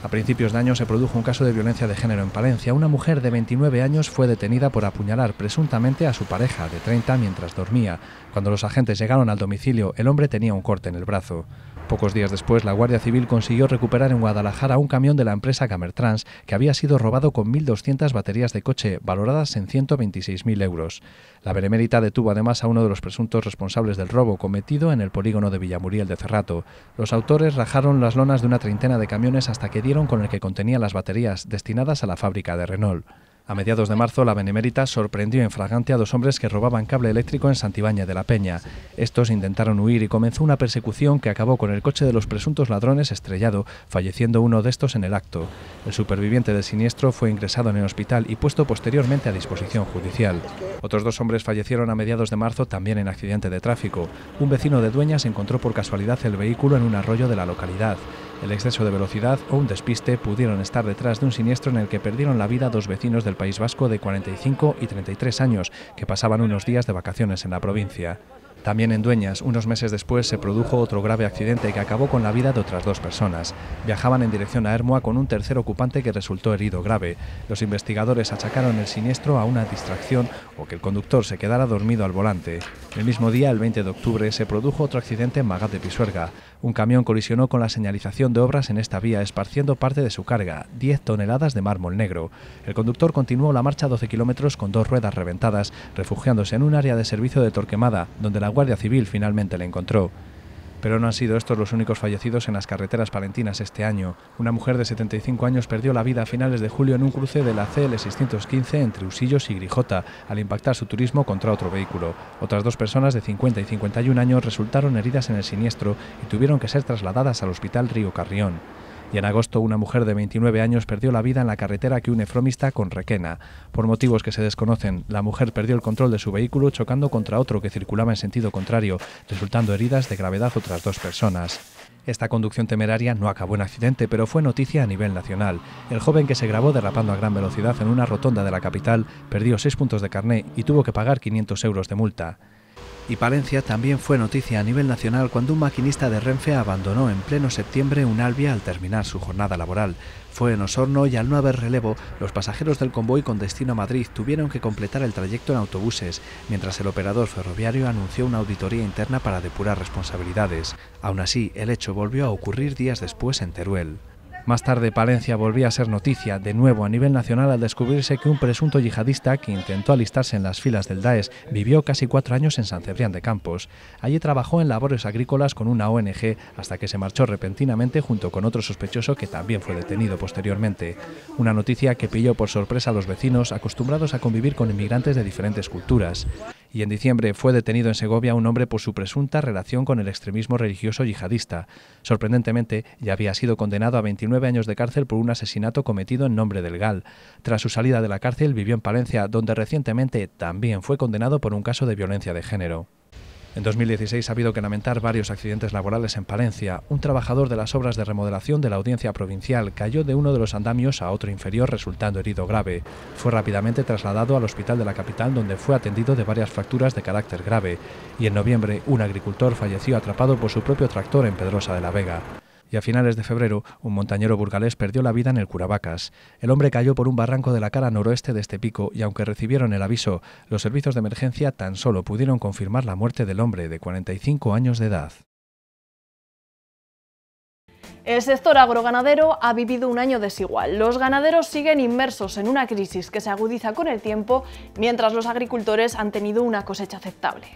Speaker 3: A principios de año se produjo un caso de violencia de género en Palencia. Una mujer de 29 años fue detenida por apuñalar presuntamente a su pareja de 30 mientras dormía. Cuando los agentes llegaron al domicilio, el hombre tenía un corte en el brazo. Pocos días después, la Guardia Civil consiguió recuperar en Guadalajara un camión de la empresa Camertrans que había sido robado con 1.200 baterías de coche valoradas en 126.000 euros. La Benemérita detuvo además a uno de los presuntos responsables del robo cometido en el polígono de Villamuriel de Cerrato. Los autores rajaron las lonas de una treintena de camiones hasta que dieron con el que contenía las baterías destinadas a la fábrica de Renault. A mediados de marzo, la Benemérita sorprendió en flagrante a 2 hombres que robaban cable eléctrico en Santibáñez de la Peña. Estos intentaron huir y comenzó una persecución que acabó con el coche de los presuntos ladrones estrellado, falleciendo uno de estos en el acto. El superviviente del siniestro fue ingresado en el hospital y puesto posteriormente a disposición judicial. Otros 2 hombres fallecieron a mediados de marzo también en accidente de tráfico. Un vecino de Dueñas encontró por casualidad el vehículo en un arroyo de la localidad. El exceso de velocidad o un despiste pudieron estar detrás de un siniestro en el que perdieron la vida dos vecinos del País Vasco de 45 y 33 años que pasaban unos días de vacaciones en la provincia. También en Dueñas, unos meses después, se produjo otro grave accidente que acabó con la vida de otras dos personas. Viajaban en dirección a Ermua con un tercer ocupante que resultó herido grave. Los investigadores achacaron el siniestro a una distracción o que el conductor se quedara dormido al volante. El mismo día, el 20 de octubre, se produjo otro accidente en Magat de Pisuerga. Un camión colisionó con la señalización de obras en esta vía, esparciendo parte de su carga, 10 toneladas de mármol negro. El conductor continuó la marcha 12 kilómetros con dos ruedas reventadas, refugiándose en un área de servicio de Torquemada, donde la Guardia Civil finalmente le encontró. Pero no han sido estos los únicos fallecidos en las carreteras palentinas este año. Una mujer de 75 años perdió la vida a finales de julio en un cruce de la CL 615 entre Usillos y Grijota, al impactar su turismo contra otro vehículo. Otras dos personas de 50 y 51 años resultaron heridas en el siniestro y tuvieron que ser trasladadas al Hospital Río Carrión. Y en agosto una mujer de 29 años perdió la vida en la carretera que une Fromista con Requena. Por motivos que se desconocen, la mujer perdió el control de su vehículo chocando contra otro que circulaba en sentido contrario, resultando heridas de gravedad otras dos personas. Esta conducción temeraria no acabó en accidente, pero fue noticia a nivel nacional. El joven que se grabó derrapando a gran velocidad en una rotonda de la capital perdió 6 puntos de carné y tuvo que pagar 500 euros de multa. Y Palencia también fue noticia a nivel nacional cuando un maquinista de Renfe abandonó en pleno septiembre un Albia al terminar su jornada laboral. Fue en Osorno y al no haber relevo, los pasajeros del convoy con destino a Madrid tuvieron que completar el trayecto en autobuses, mientras el operador ferroviario anunció una auditoría interna para depurar responsabilidades. Aún así, el hecho volvió a ocurrir días después en Teruel. Más tarde, Palencia volvía a ser noticia, de nuevo a nivel nacional, al descubrirse que un presunto yihadista que intentó alistarse en las filas del Daesh vivió casi 4 años en San Cebrián de Campos. Allí trabajó en labores agrícolas con una ONG hasta que se marchó repentinamente junto con otro sospechoso que también fue detenido posteriormente. Una noticia que pilló por sorpresa a los vecinos acostumbrados a convivir con inmigrantes de diferentes culturas. Y en diciembre fue detenido en Segovia un hombre por su presunta relación con el extremismo religioso yihadista. Sorprendentemente, ya había sido condenado a 29 años de cárcel por un asesinato cometido en nombre del GAL. Tras su salida de la cárcel vivió en Palencia, donde recientemente también fue condenado por un caso de violencia de género. En 2016 ha habido que lamentar varios accidentes laborales en Palencia. Un trabajador de las obras de remodelación de la Audiencia Provincial cayó de uno de los andamios a otro inferior resultando herido grave. Fue rápidamente trasladado al hospital de la capital donde fue atendido de varias fracturas de carácter grave. Y en noviembre un agricultor falleció atrapado por su propio tractor en Pedrosa de la Vega. Y a finales de febrero, un montañero burgalés perdió la vida en el Curavacas. El hombre cayó por un barranco de la cara noroeste de este pico y aunque recibieron el aviso, los servicios de emergencia tan solo pudieron confirmar la muerte del hombre de 45 años de edad.
Speaker 2: El sector agroganadero ha vivido un año desigual. Los ganaderos siguen inmersos en una crisis que se agudiza con el tiempo, mientras los agricultores han tenido una cosecha aceptable.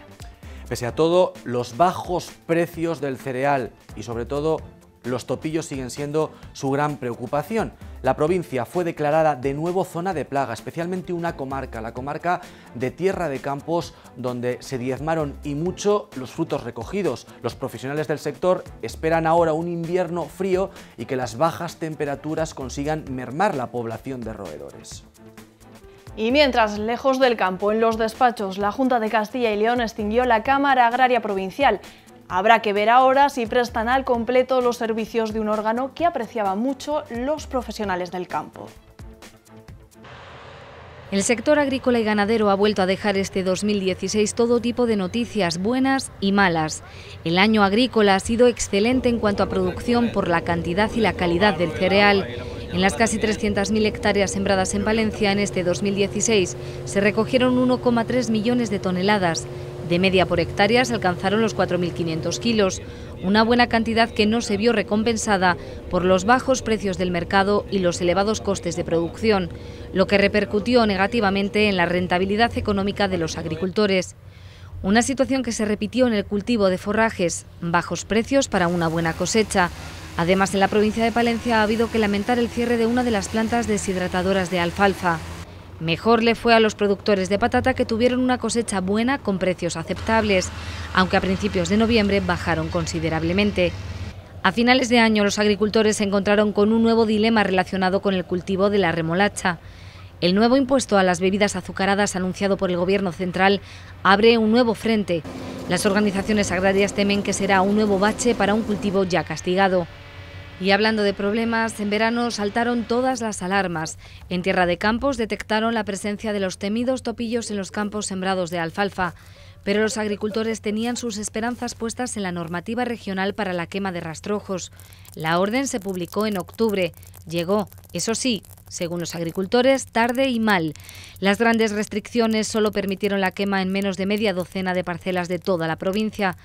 Speaker 1: Pese a todo, los bajos precios del cereal y sobre todo los topillos siguen siendo su gran preocupación. La provincia fue declarada de nuevo zona de plaga, especialmente una comarca, la comarca de Tierra de Campos, donde se diezmaron y mucho los frutos recogidos. Los profesionales del sector esperan ahora un invierno frío y que las bajas temperaturas consigan mermar la población de roedores.
Speaker 2: Y mientras, lejos del campo, en los despachos, la Junta de Castilla y León extinguió la Cámara Agraria Provincial. Habrá que ver ahora si prestan al completo los servicios de un órgano que apreciaban mucho los profesionales del campo.
Speaker 4: El sector agrícola y ganadero ha vuelto a dejar este 2016 todo tipo de noticias buenas y malas. El año agrícola ha sido excelente en cuanto a producción por la cantidad y la calidad del cereal. En las casi 300.000 hectáreas sembradas en Palencia en este 2016 se recogieron 1,3 millones de toneladas. De media por hectárea se alcanzaron los 4.500 kilos, una buena cantidad que no se vio recompensada por los bajos precios del mercado y los elevados costes de producción, lo que repercutió negativamente en la rentabilidad económica de los agricultores. Una situación que se repitió en el cultivo de forrajes, bajos precios para una buena cosecha. Además, en la provincia de Palencia ha habido que lamentar el cierre de una de las plantas deshidratadoras de alfalfa. Mejor le fue a los productores de patata, que tuvieron una cosecha buena con precios aceptables, aunque a principios de noviembre bajaron considerablemente. A finales de año los agricultores se encontraron con un nuevo dilema relacionado con el cultivo de la remolacha. El nuevo impuesto a las bebidas azucaradas anunciado por el Gobierno central abre un nuevo frente. Las organizaciones agrarias temen que será un nuevo bache para un cultivo ya castigado. Y hablando de problemas, en verano saltaron todas las alarmas. En Tierra de Campos detectaron la presencia de los temidos topillos en los campos sembrados de alfalfa. Pero los agricultores tenían sus esperanzas puestas en la normativa regional para la quema de rastrojos. La orden se publicó en octubre. Llegó, eso sí, según los agricultores, tarde y mal. Las grandes restricciones solo permitieron la quema en menos de media docena de parcelas de toda la provincia.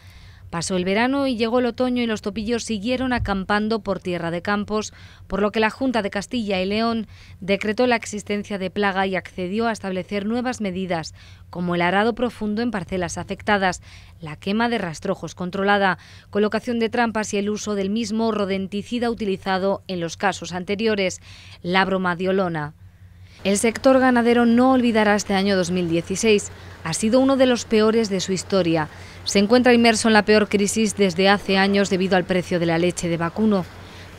Speaker 4: Pasó el verano y llegó el otoño y los topillos siguieron acampando por Tierra de Campos, por lo que la Junta de Castilla y León decretó la existencia de plaga y accedió a establecer nuevas medidas, como el arado profundo en parcelas afectadas, la quema de rastrojos controlada, colocación de trampas y el uso del mismo rodenticida utilizado en los casos anteriores, la bromadiolona. El sector ganadero no olvidará este año 2016. Ha sido uno de los peores de su historia. Se encuentra inmerso en la peor crisis desde hace años debido al precio de la leche de vacuno.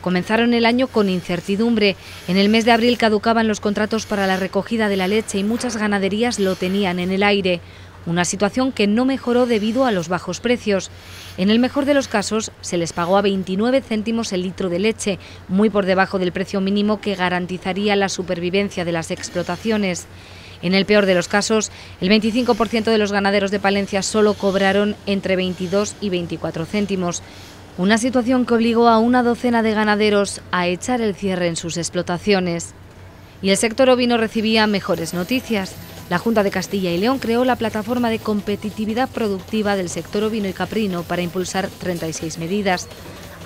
Speaker 4: Comenzaron el año con incertidumbre. En el mes de abril caducaban los contratos para la recogida de la leche y muchas ganaderías lo tenían en el aire. Una situación que no mejoró debido a los bajos precios. En el mejor de los casos, se les pagó a 29 céntimos el litro de leche, muy por debajo del precio mínimo que garantizaría la supervivencia de las explotaciones. En el peor de los casos, el 25% de los ganaderos de Palencia solo cobraron entre 22 y 24 céntimos. Una situación que obligó a una docena de ganaderos a echar el cierre en sus explotaciones. Y el sector ovino recibía mejores noticias. La Junta de Castilla y León creó la plataforma de competitividad productiva del sector ovino y caprino para impulsar 36 medidas.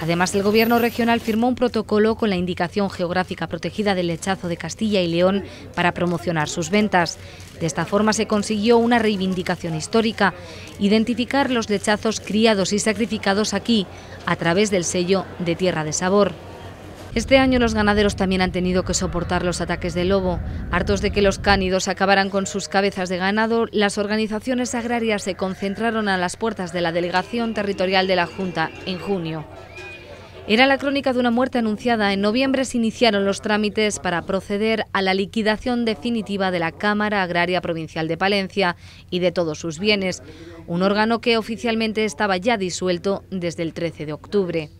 Speaker 4: Además, el Gobierno regional firmó un protocolo con la indicación geográfica protegida del lechazo de Castilla y León para promocionar sus ventas. De esta forma se consiguió una reivindicación histórica, identificar los lechazos criados y sacrificados aquí a través del sello de Tierra de Sabor. Este año los ganaderos también han tenido que soportar los ataques de lobo. Hartos de que los cánidos acabaran con sus cabezas de ganado, las organizaciones agrarias se concentraron a las puertas de la delegación territorial de la Junta en junio. Era la crónica de una muerte anunciada. En noviembre se iniciaron los trámites para proceder a la liquidación definitiva de la Cámara Agraria Provincial de Palencia y de todos sus bienes, un órgano que oficialmente estaba ya disuelto desde el 13 de octubre.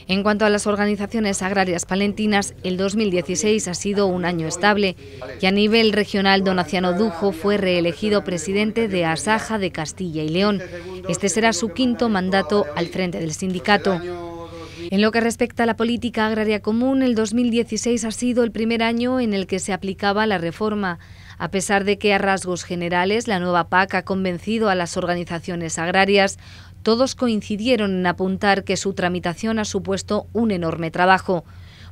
Speaker 4: En cuanto a las organizaciones agrarias palentinas, el 2016 ha sido un año estable y a nivel regional Donaciano Dujo fue reelegido presidente de Asaja de Castilla y León. Este será su quinto mandato al frente del sindicato. En lo que respecta a la política agraria común, el 2016 ha sido el primer año en el que se aplicaba la reforma. A pesar de que a rasgos generales la nueva PAC ha convencido a las organizaciones agrarias, todos coincidieron en apuntar que su tramitación ha supuesto un enorme trabajo.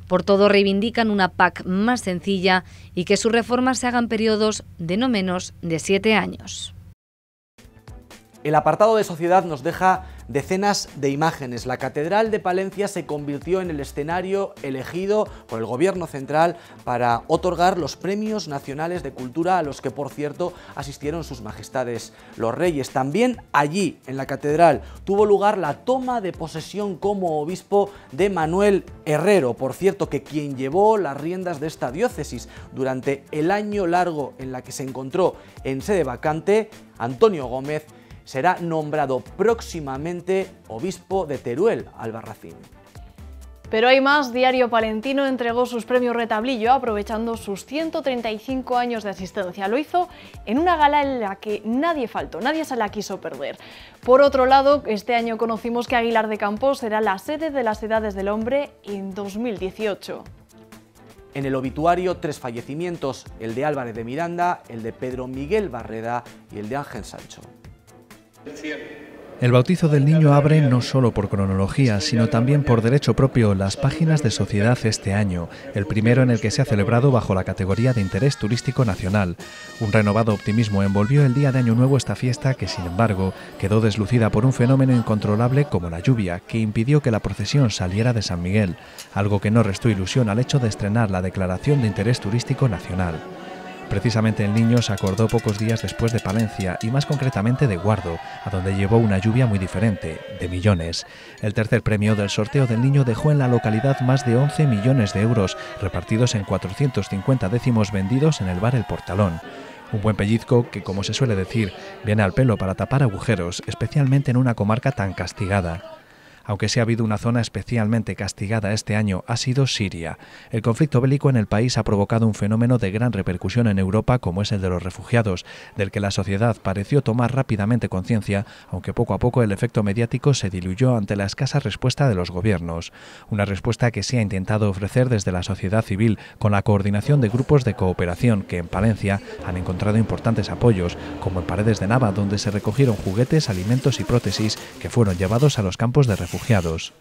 Speaker 4: Por todo reivindican una PAC más sencilla y que sus reformas se hagan periodos de no menos de 7 años.
Speaker 1: El apartado de sociedad nos deja decenas de imágenes. La Catedral de Palencia se convirtió en el escenario elegido por el Gobierno central para otorgar los premios nacionales de cultura a los que, por cierto, asistieron sus majestades los reyes. También allí, en la Catedral, tuvo lugar la toma de posesión como obispo de Manuel Herrero. Por cierto, que quien llevó las riendas de esta diócesis durante el año largo en la que se encontró en sede vacante, Antonio Gómez, será nombrado próximamente obispo de Teruel, Albarracín.
Speaker 2: Pero hay más. Diario Palentino entregó sus premios Retablillo aprovechando sus 135 años de asistencia. Lo hizo en una gala en la que nadie faltó, nadie se la quiso perder. Por otro lado, este año conocimos que Aguilar de Campos será la sede de las Edades del Hombre en 2018.
Speaker 1: En el obituario, 3 fallecimientos, el de Álvarez de Miranda, el de Pedro Miguel Barreda y el de Ángel Sancho.
Speaker 3: El bautizo del niño abre no solo por cronología, sino también por derecho propio las páginas de Sociedad este año, el primero en el que se ha celebrado bajo la categoría de interés turístico nacional. Un renovado optimismo envolvió el día de Año Nuevo esta fiesta que, sin embargo, quedó deslucida por un fenómeno incontrolable como la lluvia, que impidió que la procesión saliera de San Miguel, algo que no restó ilusión al hecho de estrenar la declaración de interés turístico nacional. Precisamente el niño se acordó pocos días después de Palencia y más concretamente de Guardo, a donde llevó una lluvia muy diferente, de millones. El tercer premio del sorteo del niño dejó en la localidad más de 11 millones de euros, repartidos en 450 décimos vendidos en el bar El Portalón. Un buen pellizco que, como se suele decir, viene al pelo para tapar agujeros, especialmente en una comarca tan castigada. aunque sí ha habido una zona especialmente castigada este año, ha sido Siria. El conflicto bélico en el país ha provocado un fenómeno de gran repercusión en Europa como es el de los refugiados, del que la sociedad pareció tomar rápidamente conciencia, aunque poco a poco el efecto mediático se diluyó ante la escasa respuesta de los gobiernos. Una respuesta que se ha intentado ofrecer desde la sociedad civil con la coordinación de grupos de cooperación que en Palencia han encontrado importantes apoyos, como en Paredes de Nava, donde se recogieron juguetes, alimentos y prótesis que fueron llevados a los campos de refugiados.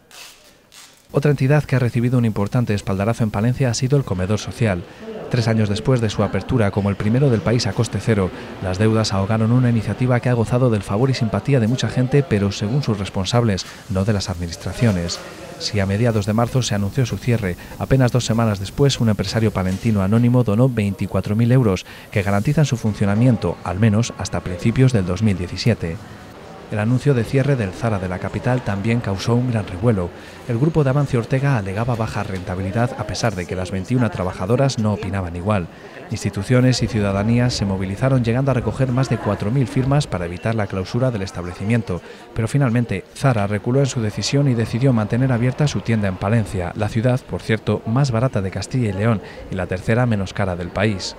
Speaker 3: Otra entidad que ha recibido un importante espaldarazo en Palencia ha sido el Comedor Social. 3 años después de su apertura como el primero del país a coste cero, las deudas ahogaron una iniciativa que ha gozado del favor y simpatía de mucha gente, pero según sus responsables, no de las administraciones. Si a mediados de marzo se anunció su cierre, apenas 2 semanas después un empresario palentino anónimo donó 24.000 euros que garantizan su funcionamiento, al menos hasta principios del 2017. El anuncio de cierre del Zara de la capital también causó un gran revuelo. El grupo de Amancio Ortega alegaba baja rentabilidad a pesar de que las 21 trabajadoras no opinaban igual. Instituciones y ciudadanía se movilizaron llegando a recoger más de 4.000 firmas para evitar la clausura del establecimiento, pero finalmente Zara reculó en su decisión y decidió mantener abierta su tienda en Palencia, la ciudad, por cierto, más barata de Castilla y León y la tercera menos cara del país.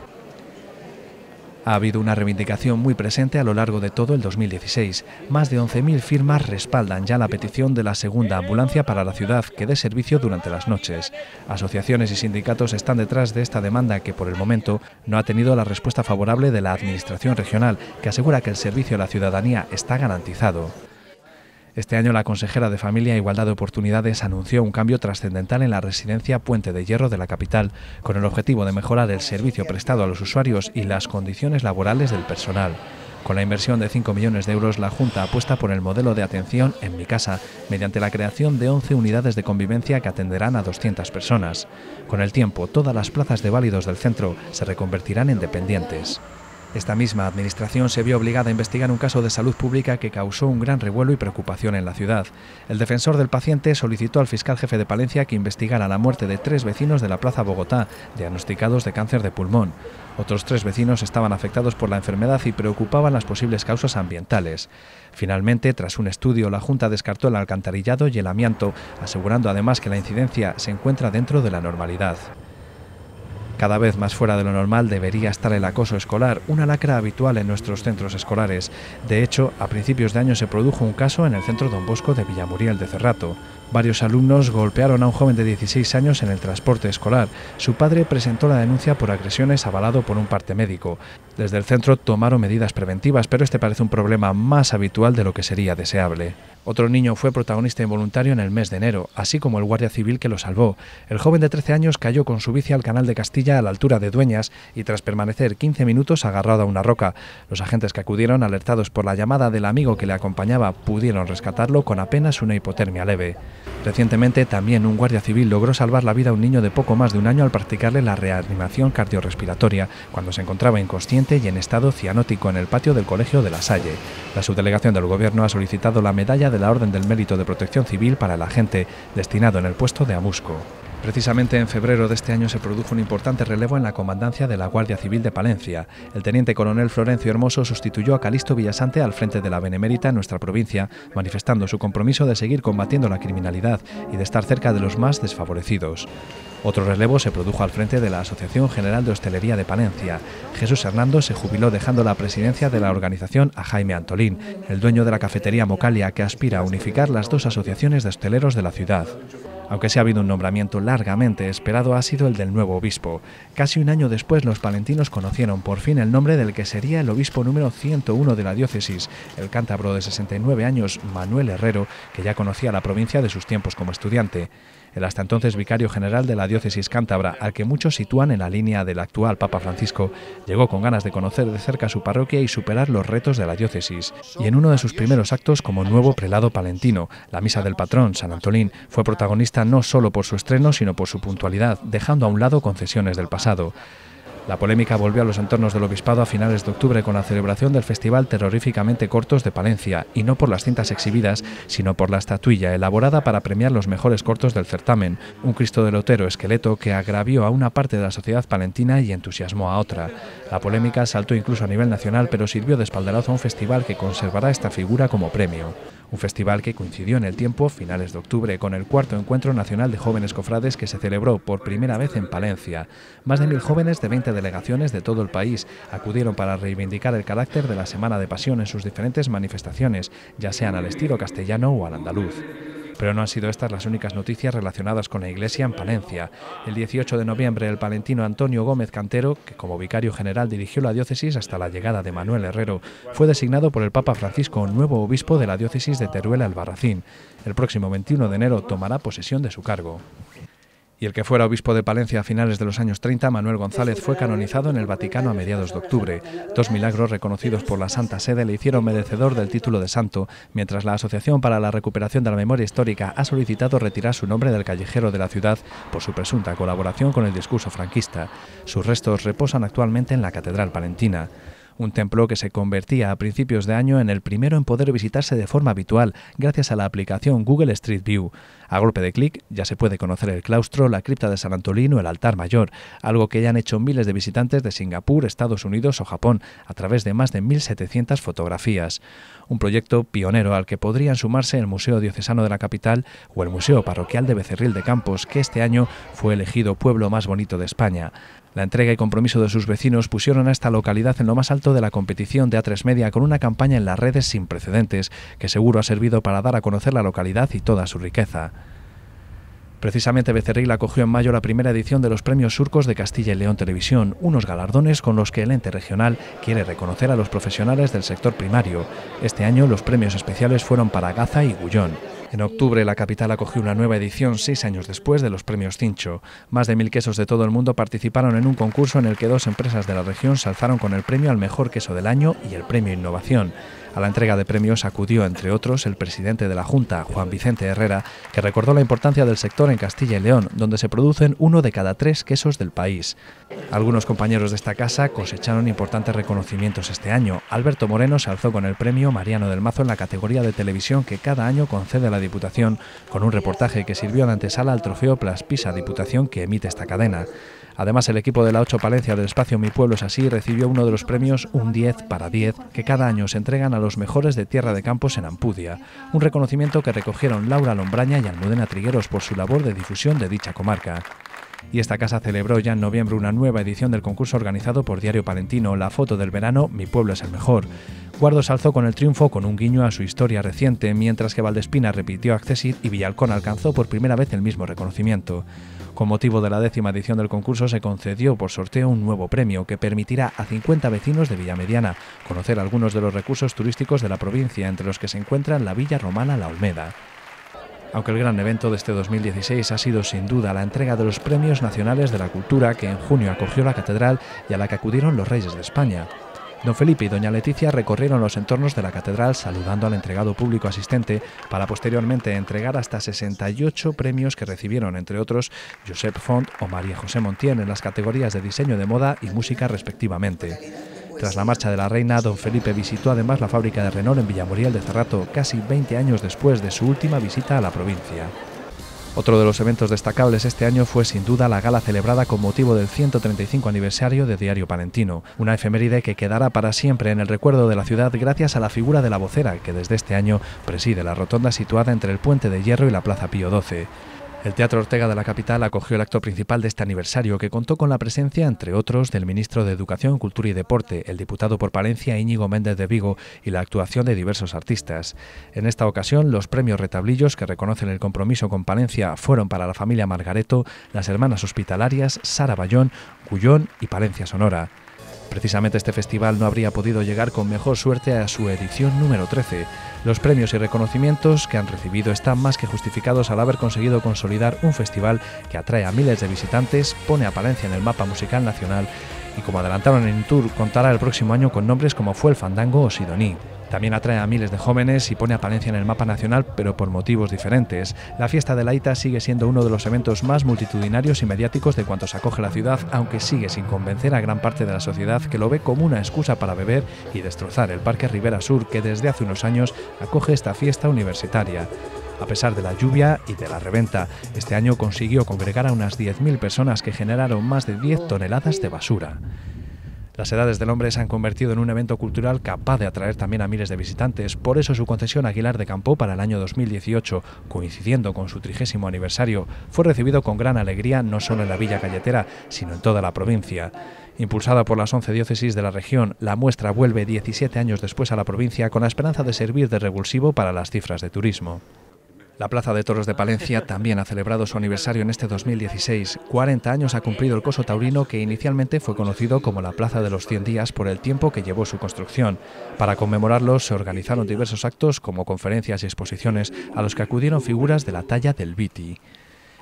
Speaker 3: Ha habido una reivindicación muy presente a lo largo de todo el 2016. Más de 11.000 firmas respaldan ya la petición de la segunda ambulancia para la ciudad que dé servicio durante las noches. Asociaciones y sindicatos están detrás de esta demanda que por el momento no ha tenido la respuesta favorable de la Administración regional, que asegura que el servicio a la ciudadanía está garantizado. Este año la consejera de Familia e Igualdad de Oportunidades anunció un cambio trascendental en la residencia Puente de Hierro de la capital, con el objetivo de mejorar el servicio prestado a los usuarios y las condiciones laborales del personal. Con la inversión de 5 millones de euros, la Junta apuesta por el modelo de atención en mi casa, mediante la creación de 11 unidades de convivencia que atenderán a 200 personas. Con el tiempo, todas las plazas de válidos del centro se reconvertirán en dependientes. Esta misma administración se vio obligada a investigar un caso de salud pública que causó un gran revuelo y preocupación en la ciudad. El defensor del paciente solicitó al fiscal jefe de Palencia que investigara la muerte de 3 vecinos de la Plaza Bogotá, diagnosticados de cáncer de pulmón. Otros 3 vecinos estaban afectados por la enfermedad y preocupaban las posibles causas ambientales. Finalmente, tras un estudio, la Junta descartó el alcantarillado y el amianto, asegurando además que la incidencia se encuentra dentro de la normalidad. Cada vez más fuera de lo normal debería estar el acoso escolar, una lacra habitual en nuestros centros escolares. De hecho, a principios de año se produjo un caso en el centro Don Bosco de Villamuriel de Cerrato. Varios alumnos golpearon a un joven de 16 años en el transporte escolar. Su padre presentó la denuncia por agresiones avalado por un parte médico. Desde el centro tomaron medidas preventivas, pero este parece un problema más habitual de lo que sería deseable. Otro niño fue protagonista involuntario en el mes de enero, así como el guardia civil que lo salvó. El joven de 13 años cayó con su bici al Canal de Castilla a la altura de Dueñas y tras permanecer 15 minutos agarrado a una roca. Los agentes que acudieron, alertados por la llamada del amigo que le acompañaba, pudieron rescatarlo con apenas una hipotermia leve. Recientemente también un guardia civil logró salvar la vida a un niño de poco más de un año al practicarle la reanimación cardiorrespiratoria cuando se encontraba inconsciente y en estado cianótico en el patio del Colegio de La Salle. La subdelegación del Gobierno ha solicitado la medalla de la Orden del Mérito de Protección Civil para el agente destinado en el puesto de Amusco. Precisamente en febrero de este año se produjo un importante relevo en la comandancia de la Guardia Civil de Palencia. El teniente coronel Florencio Hermoso sustituyó a Calixto Villasante al frente de la Benemérita en nuestra provincia, manifestando su compromiso de seguir combatiendo la criminalidad y de estar cerca de los más desfavorecidos. Otro relevo se produjo al frente de la Asociación General de Hostelería de Palencia. Jesús Hernando se jubiló dejando la presidencia de la organización a Jaime Antolín, el dueño de la cafetería Mocalia, que aspira a unificar las 2 asociaciones de hosteleros de la ciudad. Aunque sí ha habido un nombramiento largamente esperado, ha sido el del nuevo obispo. Casi un año después, los palentinos conocieron por fin el nombre del que sería el obispo número 101 de la diócesis, el cántabro de 69 años, Manuel Herrero, que ya conocía la provincia de sus tiempos como estudiante. El hasta entonces vicario general de la diócesis cántabra, al que muchos sitúan en la línea del actual Papa Francisco, llegó con ganas de conocer de cerca su parroquia y superar los retos de la diócesis. Y en uno de sus primeros actos como nuevo prelado palentino, la misa del patrón, San Antolín, fue protagonista no solo por su estreno, sino por su puntualidad, dejando a un lado concesiones del pasado. La polémica volvió a los entornos del obispado a finales de octubre con la celebración del Festival Terroríficamente Cortos de Palencia, y no por las cintas exhibidas, sino por la estatuilla elaborada para premiar los mejores cortos del certamen, un Cristo del Otero esqueleto que agravió a una parte de la sociedad palentina y entusiasmó a otra. La polémica saltó incluso a nivel nacional, pero sirvió de espaldarazo a un festival que conservará esta figura como premio. Un festival que coincidió en el tiempo, finales de octubre, con el 4º Encuentro Nacional de Jóvenes Cofrades que se celebró por primera vez en Palencia. Más de 1000 jóvenes de 20 delegaciones de todo el país acudieron para reivindicar el carácter de la Semana de Pasión en sus diferentes manifestaciones, ya sean al estilo castellano o al andaluz. Pero no han sido estas las únicas noticias relacionadas con la Iglesia en Palencia. El 18 de noviembre, el palentino Antonio Gómez Cantero, que como vicario general dirigió la diócesis hasta la llegada de Manuel Herrero, fue designado por el Papa Francisco nuevo obispo de la diócesis de Teruel-Albarracín. El próximo 21 de enero tomará posesión de su cargo. Y el que fuera obispo de Palencia a finales de los años 30, Manuel González, fue canonizado en el Vaticano a mediados de octubre. 2 milagros reconocidos por la Santa Sede le hicieron merecedor del título de santo, mientras la Asociación para la Recuperación de la Memoria Histórica ha solicitado retirar su nombre del callejero de la ciudad por su presunta colaboración con el discurso franquista. Sus restos reposan actualmente en la Catedral Palentina. Un templo que se convertía a principios de año en el primero en poder visitarse de forma habitual gracias a la aplicación Google Street View. A golpe de clic ya se puede conocer el claustro, la cripta de San Antolín o el altar mayor, algo que ya han hecho miles de visitantes de Singapur, Estados Unidos o Japón a través de más de 1700 fotografías. Un proyecto pionero al que podrían sumarse el Museo Diocesano de la Capital o el Museo Parroquial de Becerril de Campos, que este año fue elegido Pueblo Más Bonito de España. La entrega y compromiso de sus vecinos pusieron a esta localidad en lo más alto de la competición de A3 Media con una campaña en las redes sin precedentes, que seguro ha servido para dar a conocer la localidad y toda su riqueza. Precisamente Becerril acogió en mayo la primera edición de los Premios Surcos de Castilla y León Televisión, unos galardones con los que el ente regional quiere reconocer a los profesionales del sector primario. Este año los premios especiales fueron para Gaza y Gullón. En octubre la capital acogió una nueva edición 6 años después de los premios Cincho. Más de 1000 quesos de todo el mundo participaron en un concurso en el que 2 empresas de la región se alzaron con el premio al mejor queso del año y el premio Innovación. A la entrega de premios acudió, entre otros, el presidente de la Junta, Juan Vicente Herrera, que recordó la importancia del sector en Castilla y León, donde se producen 1 de cada 3 quesos del país. Algunos compañeros de esta casa cosecharon importantes reconocimientos este año. Alberto Moreno se alzó con el premio Mariano del Mazo en la categoría de televisión que cada año concede la Diputación, con un reportaje que sirvió de antesala al trofeo Plaspisa Diputación que emite esta cadena. Además, el equipo de la 8 Palencia del espacio Mi Pueblo es Así recibió uno de los premios Un 10 para 10 que cada año se entregan a los mejores de Tierra de Campos en Ampudia, un reconocimiento que recogieron Laura Lombraña y Almudena Trigueros por su labor de difusión de dicha comarca. Y esta casa celebró ya en noviembre una nueva edición del concurso organizado por Diario Palentino, La Foto del Verano, Mi Pueblo es el Mejor. Guardo se alzó con el triunfo con un guiño a su historia reciente, mientras que Valdespina repitió Accesit y Villalcón alcanzó por primera vez el mismo reconocimiento. Con motivo de la 10ª edición del concurso se concedió por sorteo un nuevo premio que permitirá a 50 vecinos de Villamediana conocer algunos de los recursos turísticos de la provincia, entre los que se encuentran la Villa Romana La Olmeda. Aunque el gran evento de este 2016 ha sido sin duda la entrega de los Premios Nacionales de la Cultura que en junio acogió la Catedral y a la que acudieron los Reyes de España. Don Felipe y doña Leticia recorrieron los entornos de la catedral saludando al entregado público asistente para posteriormente entregar hasta 68 premios que recibieron, entre otros, Josep Font o María José Montiel en las categorías de diseño de moda y música respectivamente. Tras la marcha de la reina, don Felipe visitó además la fábrica de Renault en Villamuriel de Cerrato, casi 20 años después de su última visita a la provincia. Otro de los eventos destacables este año fue sin duda la gala celebrada con motivo del 135 aniversario de Diario Palentino, una efeméride que quedará para siempre en el recuerdo de la ciudad gracias a la figura de la vocera que desde este año preside la rotonda situada entre el Puente de Hierro y la Plaza Pío XII. El Teatro Ortega de la capital acogió el acto principal de este aniversario, que contó con la presencia, entre otros, del ministro de Educación, Cultura y Deporte, el diputado por Palencia Íñigo Méndez de Vigo, y la actuación de diversos artistas. En esta ocasión, los premios Retablillos, que reconocen el compromiso con Palencia, fueron para la familia Margareto, las hermanas hospitalarias, Sara Bayón, Gullón y Palencia Sonora. Precisamente este festival no habría podido llegar con mejor suerte a su edición número 13. Los premios y reconocimientos que han recibido están más que justificados al haber conseguido consolidar un festival que atrae a miles de visitantes, pone a Palencia en el mapa musical nacional y, como adelantaron en Tour, contará el próximo año con nombres como Fue el Fandango o Sidoní. También atrae a miles de jóvenes y pone a Palencia en el mapa nacional, pero por motivos diferentes. La fiesta de la Ita sigue siendo uno de los eventos más multitudinarios y mediáticos de cuantos acoge la ciudad, aunque sigue sin convencer a gran parte de la sociedad, que lo ve como una excusa para beber y destrozar el Parque Ribera Sur, que desde hace unos años acoge esta fiesta universitaria. A pesar de la lluvia y de la reventa, este año consiguió congregar a unas 10.000 personas que generaron más de 10 toneladas de basura. Las Edades del Hombre se han convertido en un evento cultural capaz de atraer también a miles de visitantes. Por eso su concesión Aguilar de Campoo para el año 2018, coincidiendo con su 30º aniversario, fue recibido con gran alegría no solo en la Villa Calletera, sino en toda la provincia. Impulsada por las 11 diócesis de la región, la muestra vuelve 17 años después a la provincia con la esperanza de servir de revulsivo para las cifras de turismo. La Plaza de Toros de Palencia también ha celebrado su aniversario en este 2016. 40 años ha cumplido el coso taurino, que inicialmente fue conocido como la Plaza de los 100 Días por el tiempo que llevó su construcción. Para conmemorarlo se organizaron diversos actos como conferencias y exposiciones a los que acudieron figuras de la talla del Viti.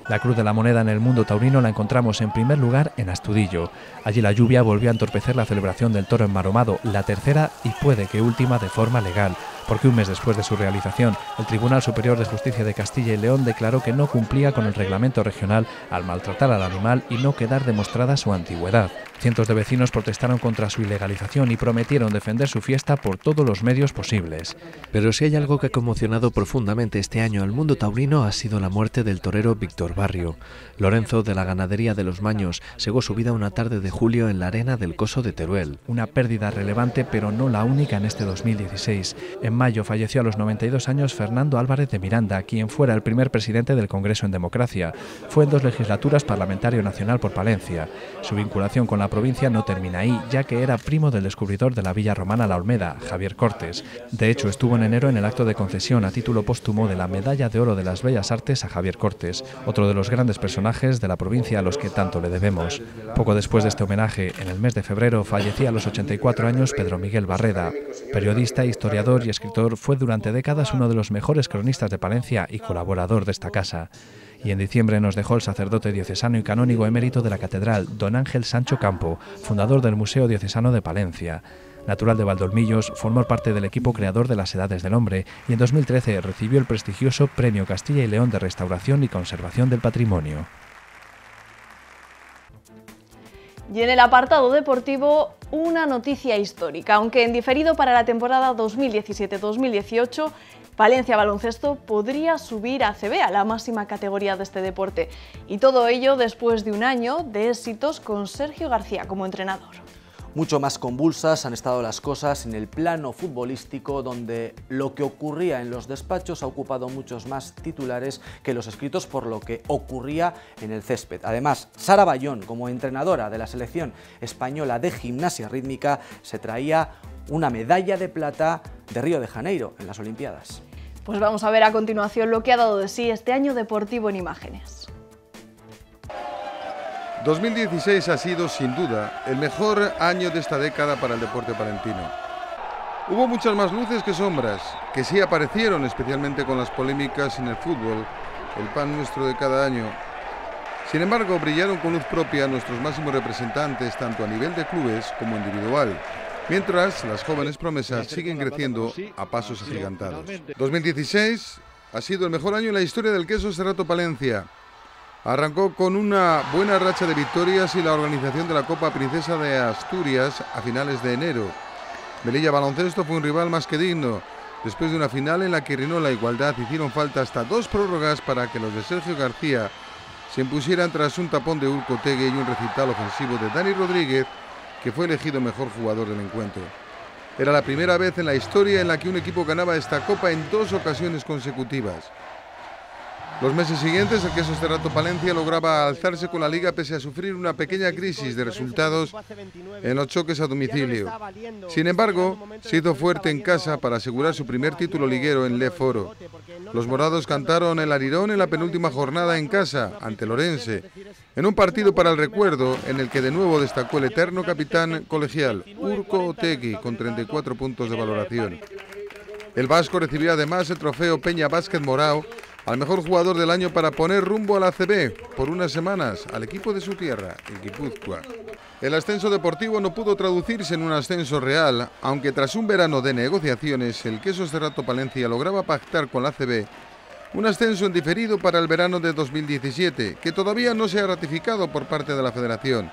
Speaker 3: La Cruz de la Moneda en el mundo taurino la encontramos en primer lugar en Astudillo. Allí la lluvia volvió a entorpecer la celebración del toro enmaromado, la tercera y puede que última de forma legal, porque un mes después de su realización, el Tribunal Superior de Justicia de Castilla y León declaró que no cumplía con el reglamento regional al maltratar al animal y no quedar demostrada su antigüedad. Cientos de vecinos protestaron contra su ilegalización y prometieron defender su fiesta por todos los medios posibles.
Speaker 5: Pero si hay algo que ha conmocionado profundamente este año al mundo taurino, ha sido la muerte del torero Víctor Barrio. Lorenzo, de la ganadería de Los Maños, segó su vida una tarde de julio en la arena del Coso de Teruel.
Speaker 3: Una pérdida relevante, pero no la única en este 2016. En mayo falleció a los 92 años Fernando Álvarez de Miranda, quien fuera el primer presidente del Congreso en democracia. Fue en 2 legislaturas parlamentario nacional por Palencia. Su vinculación con la provincia no termina ahí, ya que era primo del descubridor de la villa romana La Olmeda, Javier Cortes. De hecho, estuvo en enero en el acto de concesión a título póstumo de la Medalla de Oro de las Bellas Artes a Javier Cortes, otro de los grandes personajes de la provincia a los que tanto le debemos. Poco después de este homenaje, en el mes de febrero, fallecía a los 84 años Pedro Miguel Barreda. Periodista, historiador y escritor, fue durante décadas uno de los mejores cronistas de Palencia y colaborador de esta casa. Y en diciembre nos dejó el sacerdote diocesano y canónigo emérito de la catedral, don Ángel Sancho Campo, fundador del Museo Diocesano de Palencia. Natural de Valdeolmillos, formó parte del equipo creador de las Edades del Hombre y en 2013 recibió el prestigioso Premio Castilla y León de Restauración y Conservación del Patrimonio.
Speaker 2: Y en el apartado deportivo, una noticia histórica. Aunque en diferido para la temporada 2017-2018, Palencia Baloncesto podría subir a ACB, a la máxima categoría de este deporte. Y todo ello después de un año de éxitos con Sergio García como entrenador.
Speaker 1: Mucho más convulsas han estado las cosas en el plano futbolístico, donde lo que ocurría en los despachos ha ocupado muchos más titulares que los escritos por lo que ocurría en el césped. Además, Sara Bayón, como entrenadora de la selección española de gimnasia rítmica, se traía una medalla de plata de Río de Janeiro en las Olimpiadas.
Speaker 2: Pues vamos a ver a continuación lo que ha dado de sí este año deportivo en imágenes.
Speaker 6: 2016 ha sido, sin duda, el mejor año de esta década para el deporte palentino. Hubo muchas más luces que sombras, que sí aparecieron, especialmente con las polémicas en el fútbol, el pan nuestro de cada año. Sin embargo, brillaron con luz propia nuestros máximos representantes, tanto a nivel de clubes como individual, mientras las jóvenes promesas siguen creciendo a pasos agigantados. 2016 ha sido el mejor año en la historia del queso Cerrato Palencia. Arrancó con una buena racha de victorias y la organización de la Copa Princesa de Asturias a finales de enero. Melilla Baloncesto fue un rival más que digno. Después de una final en la que reinó la igualdad, hicieron falta hasta 2 prórrogas para que los de Sergio García se impusieran tras un tapón de Urco Tegue y un recital ofensivo de Dani Rodríguez, que fue elegido mejor jugador del encuentro. Era la primera vez en la historia en la que un equipo ganaba esta Copa en 2 ocasiones consecutivas. Los meses siguientes, el queso Cerrato Palencia lograba alzarse con la Liga pese a sufrir una pequeña crisis de resultados en los choques a domicilio. Sin embargo, se hizo fuerte en casa para asegurar su primer título liguero en Le Foro. Los morados cantaron el Arirón en la penúltima jornada en casa, ante Lorense, en un partido para el recuerdo en el que de nuevo destacó el eterno capitán colegial, Urco Otegui, con 34 puntos de valoración. El vasco recibió además el trofeo Peña Básquet Morao al mejor jugador del año para poner rumbo a la ACB por unas semanas al equipo de su tierra, el Guipúzcoa. El ascenso deportivo no pudo traducirse en un ascenso real, aunque tras un verano de negociaciones, el Quesos Cerrato Palencia lograba pactar con la ACB un ascenso en diferido para el verano de 2017, que todavía no se ha ratificado por parte de la Federación.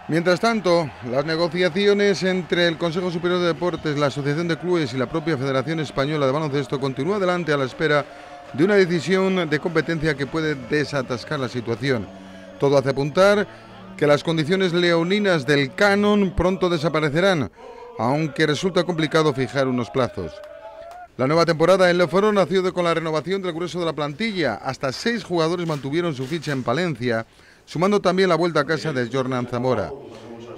Speaker 6: Mientras tanto, las negociaciones entre el Consejo Superior de Deportes, la Asociación de Clubes y la propia Federación Española de Baloncesto continúa adelante a la espera de una decisión de competencia que puede desatascar la situación. Todo hace apuntar que las condiciones leoninas del canon pronto desaparecerán, aunque resulta complicado fijar unos plazos. La nueva temporada en Leoforó nació con la renovación del grueso de la plantilla. Hasta 6 jugadores mantuvieron su ficha en Palencia, sumando también la vuelta a casa de Jordan Zamora.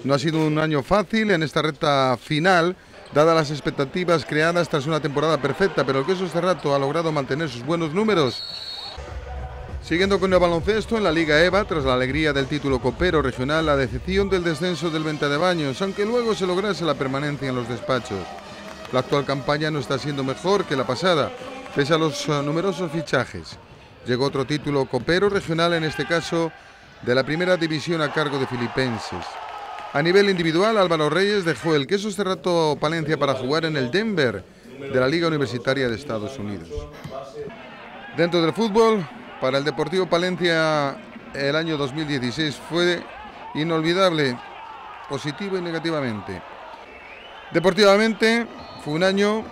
Speaker 6: No ha sido un año fácil en esta recta final, dadas las expectativas creadas tras una temporada perfecta, pero el Quesos Cerrato ha logrado mantener sus buenos números. Siguiendo con el baloncesto, en la Liga EVA, tras la alegría del título copero regional, la decepción del descenso del Venta de Baños, aunque luego se lograse la permanencia en los despachos. La actual campaña no está siendo mejor que la pasada, pese a los numerosos fichajes. Llegó otro título copero regional, en este caso de la primera división a cargo de filipenses. A nivel individual, Álvaro Reyes dejó el Quesos Cerrato Palencia para jugar en el Denver de la Liga Universitaria de Estados Unidos. Dentro del fútbol, para el Deportivo Palencia el año 2016 fue inolvidable, positivo y negativamente. Deportivamente fue un año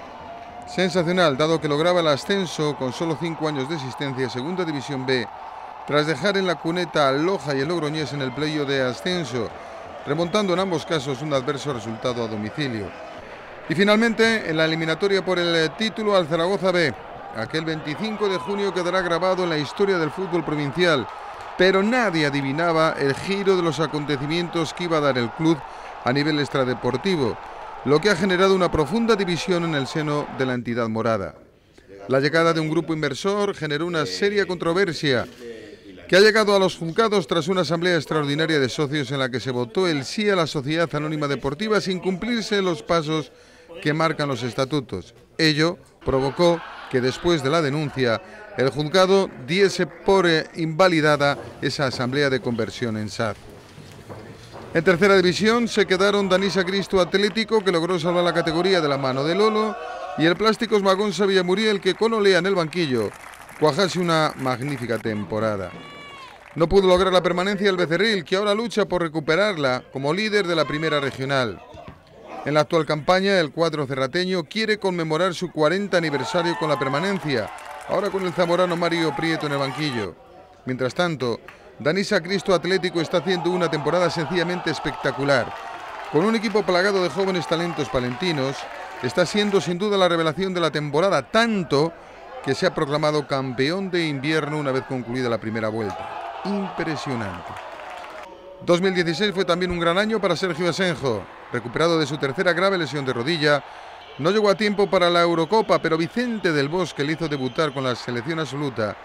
Speaker 6: sensacional, dado que lograba el ascenso con solo 5 años de existencia a Segunda División B, tras dejar en la cuneta al Loja y el Logroñés en el playoff de ascenso, remontando en ambos casos un adverso resultado a domicilio. Y finalmente, en la eliminatoria por el título al Zaragoza B, aquel 25 de junio quedará grabado en la historia del fútbol provincial, pero nadie adivinaba el giro de los acontecimientos que iba a dar el club a nivel extradeportivo, lo que ha generado una profunda división en el seno de la entidad morada. La llegada de un grupo inversor generó una seria controversia que ha llegado a los juzgados tras una asamblea extraordinaria de socios en la que se votó el sí a la Sociedad Anónima Deportiva sin cumplirse los pasos que marcan los estatutos. Ello provocó que después de la denuncia el juzgado diese por invalidada esa asamblea de conversión en SAD. En tercera división se quedaron Danisa Cristo Atlético, que logró salvar la categoría de la mano de Lolo, y el Plásticos Magonza Villamuriel, que con Olea en el banquillo cuajase una magnífica temporada. No pudo lograr la permanencia el Becerril, que ahora lucha por recuperarla como líder de la primera regional. En la actual campaña, el cuadro cerrateño quiere conmemorar su 40 aniversario con la permanencia, ahora con el zamorano Mario Prieto en el banquillo. Mientras tanto, Danisa Cristo Atlético está haciendo una temporada sencillamente espectacular. Con un equipo plagado de jóvenes talentos palentinos, está siendo sin duda la revelación de la temporada, tanto que se ha proclamado campeón de invierno una vez concluida la primera vuelta. Impresionante. 2016 fue también un gran año para Sergio Asenjo. Recuperado de su tercera grave lesión de rodilla, no llegó a tiempo para la Eurocopa, pero Vicente del Bosque le hizo debutar con la selección absoluta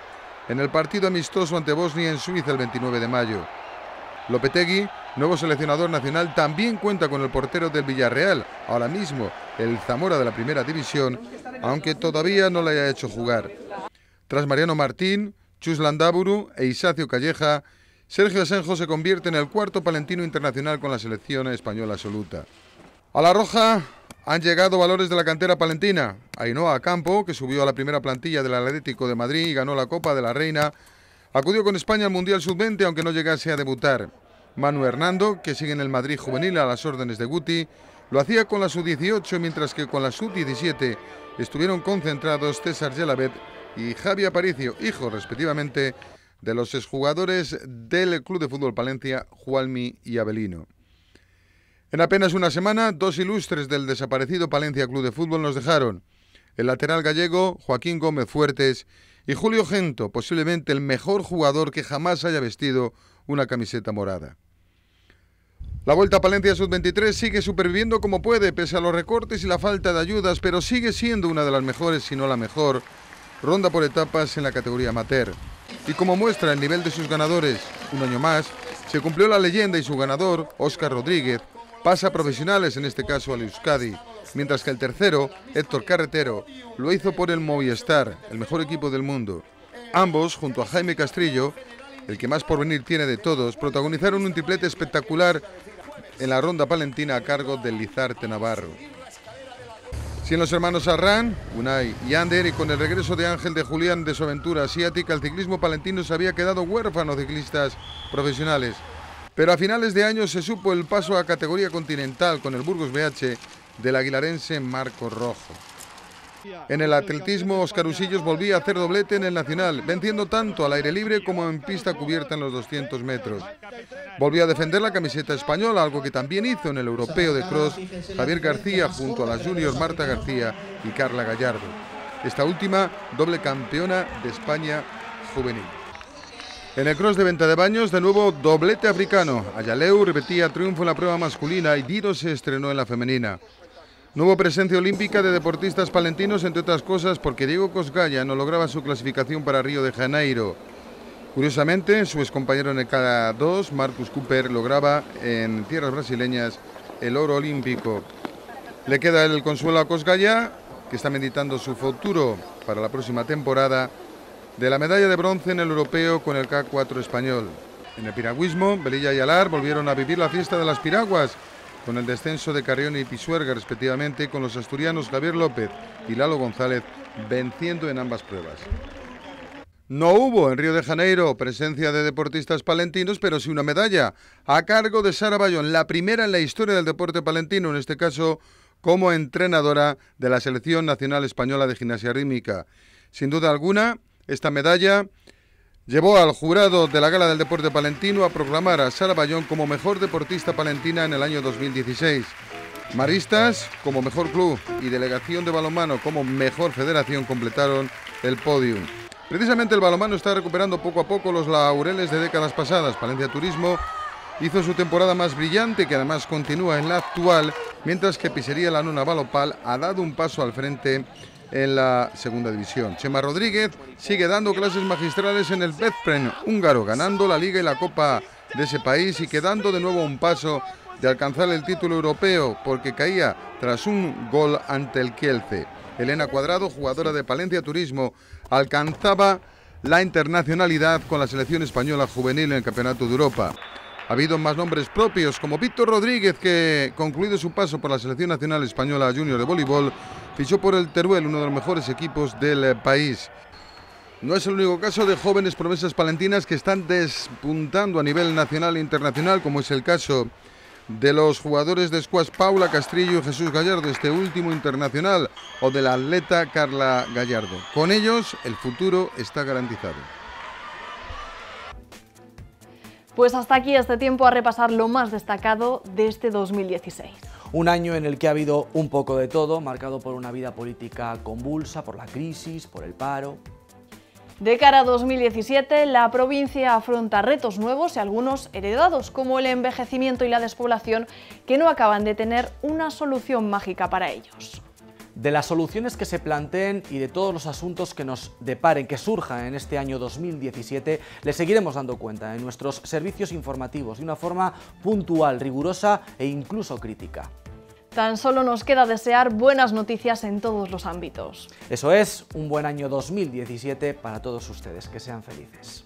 Speaker 6: en el partido amistoso ante Bosnia en Suiza el 29 de mayo. Lopetegui, nuevo seleccionador nacional, también cuenta con el portero del Villarreal, ahora mismo el Zamora de la primera división, aunque todavía no le haya hecho jugar. Tras Mariano Martín, Chus Landaburu e Isacio Calleja, Sergio Asenjo se convierte en el cuarto palentino internacional con la selección española absoluta. A la roja han llegado valores de la cantera palentina. Ainhoa Campo, que subió a la primera plantilla del Atlético de Madrid y ganó la Copa de la Reina, acudió con España al Mundial Sub-20 aunque no llegase a debutar. Manu Hernando, que sigue en el Madrid juvenil a las órdenes de Guti, lo hacía con la Sub-18, mientras que con la Sub-17 estuvieron concentrados César Gelabet y Javi Aparicio, hijos respectivamente de los exjugadores del Club de Fútbol Palencia, Juanmi y Abelino. En apenas una semana, 2 ilustres del desaparecido Palencia Club de Fútbol nos dejaron: el lateral gallego Joaquín Gómez Fuertes y Julio Gento, posiblemente el mejor jugador que jamás haya vestido una camiseta morada. La Vuelta a Palencia Sub-23 sigue superviviendo como puede, pese a los recortes y la falta de ayudas, pero sigue siendo una de las mejores, si no la mejor, ronda por etapas en la categoría amateur. Y como muestra el nivel de sus ganadores, un año más, se cumplió la leyenda y su ganador, Óscar Rodríguez, pasa a profesionales, en este caso al Euskadi, mientras que el tercero, Héctor Carretero, lo hizo por el Movistar, el mejor equipo del mundo. Ambos, junto a Jaime Castrillo, el que más porvenir tiene de todos, protagonizaron un triplete espectacular en la ronda palentina a cargo del Lizarte Navarro. Sin los hermanos Arran, Unai y Ander, y con el regreso de Ángel de Julián de su aventura asiática, el ciclismo palentino se había quedado huérfano de ciclistas profesionales. Pero a finales de año se supo el paso a categoría continental con el Burgos BH del aguilarense Marcos Rojo. En el atletismo, Óscar Usillos volvía a hacer doblete en el Nacional, venciendo tanto al aire libre como en pista cubierta en los 200 metros. Volvió a defender la camiseta española, algo que también hizo en el europeo de cross Javier García junto a las juniors Marta García y Carla Gallardo. Esta última, doble campeona de España juvenil. En el cross de Ventadebaños, de nuevo doblete africano. Ayaleu repetía triunfo en la prueba masculina y Diro se estrenó en la femenina. No hubo presencia olímpica de deportistas palentinos, entre otras cosas porque Diego Cosgaya no lograba su clasificación para Río de Janeiro. Curiosamente, su excompañero en el K2, Marcus Cooper, lograba en tierras brasileñas el oro olímpico. Le queda el consuelo a Cosgaya, que está meditando su futuro para la próxima temporada, de la medalla de bronce en el europeo con el K4 español. En el piragüismo, Velilla y Alar volvieron a vivir la fiesta de las piraguas, con el descenso de Carrión y Pisuerga respectivamente, con los asturianos Javier López y Lalo González venciendo en ambas pruebas. No hubo en Río de Janeiro presencia de deportistas palentinos, pero sí una medalla a cargo de Sara Bayón, la primera en la historia del deporte palentino, en este caso como entrenadora de la Selección Nacional Española de Gimnasia Rítmica. Sin duda alguna, esta medalla llevó al jurado de la Gala del Deporte Palentino a proclamar a Sara Bayón como mejor deportista palentina en el año 2016. Maristas como mejor club y Delegación de Balonmano como mejor federación completaron el podium. Precisamente el balonmano está recuperando poco a poco los laureles de décadas pasadas. Palencia Turismo hizo su temporada más brillante, que además continúa en la actual, mientras que Pizzería La Nona Balopal ha dado un paso al frente en la segunda división. Chema Rodríguez sigue dando clases magistrales en el Veszprém húngaro, ganando la Liga y la Copa de ese país y quedando de nuevo un paso de alcanzar el título europeo, porque caía tras un gol ante el Kielce. Elena Cuadrado, jugadora de Palencia Turismo, alcanzaba la internacionalidad con la selección española juvenil en el Campeonato de Europa. Ha habido más nombres propios, como Víctor Rodríguez, que, concluido su paso por la Selección Nacional Española Junior de Voleibol, fichó por el Teruel, uno de los mejores equipos del país. No es el único caso de jóvenes promesas palentinas que están despuntando a nivel nacional e internacional, como es el caso de los jugadores de squash Paula Castrillo y Jesús Gallardo, este último internacional, o de la atleta Carla Gallardo. Con ellos, el futuro está garantizado.
Speaker 2: Pues hasta aquí este tiempo a repasar lo más destacado de este 2016.
Speaker 1: Un año en el que ha habido un poco de todo, marcado por una vida política convulsa, por la crisis, por el paro.
Speaker 2: De cara a 2017, la provincia afronta retos nuevos y algunos heredados, como el envejecimiento y la despoblación, que no acaban de tener una solución mágica para ellos.
Speaker 1: De las soluciones que se planteen y de todos los asuntos que nos deparen, que surjan en este año 2017, les seguiremos dando cuenta en nuestros servicios informativos de una forma puntual, rigurosa e incluso crítica.
Speaker 2: Tan solo nos queda desear buenas noticias en todos los ámbitos.
Speaker 1: Eso es, un buen año 2017 para todos ustedes. Que sean felices.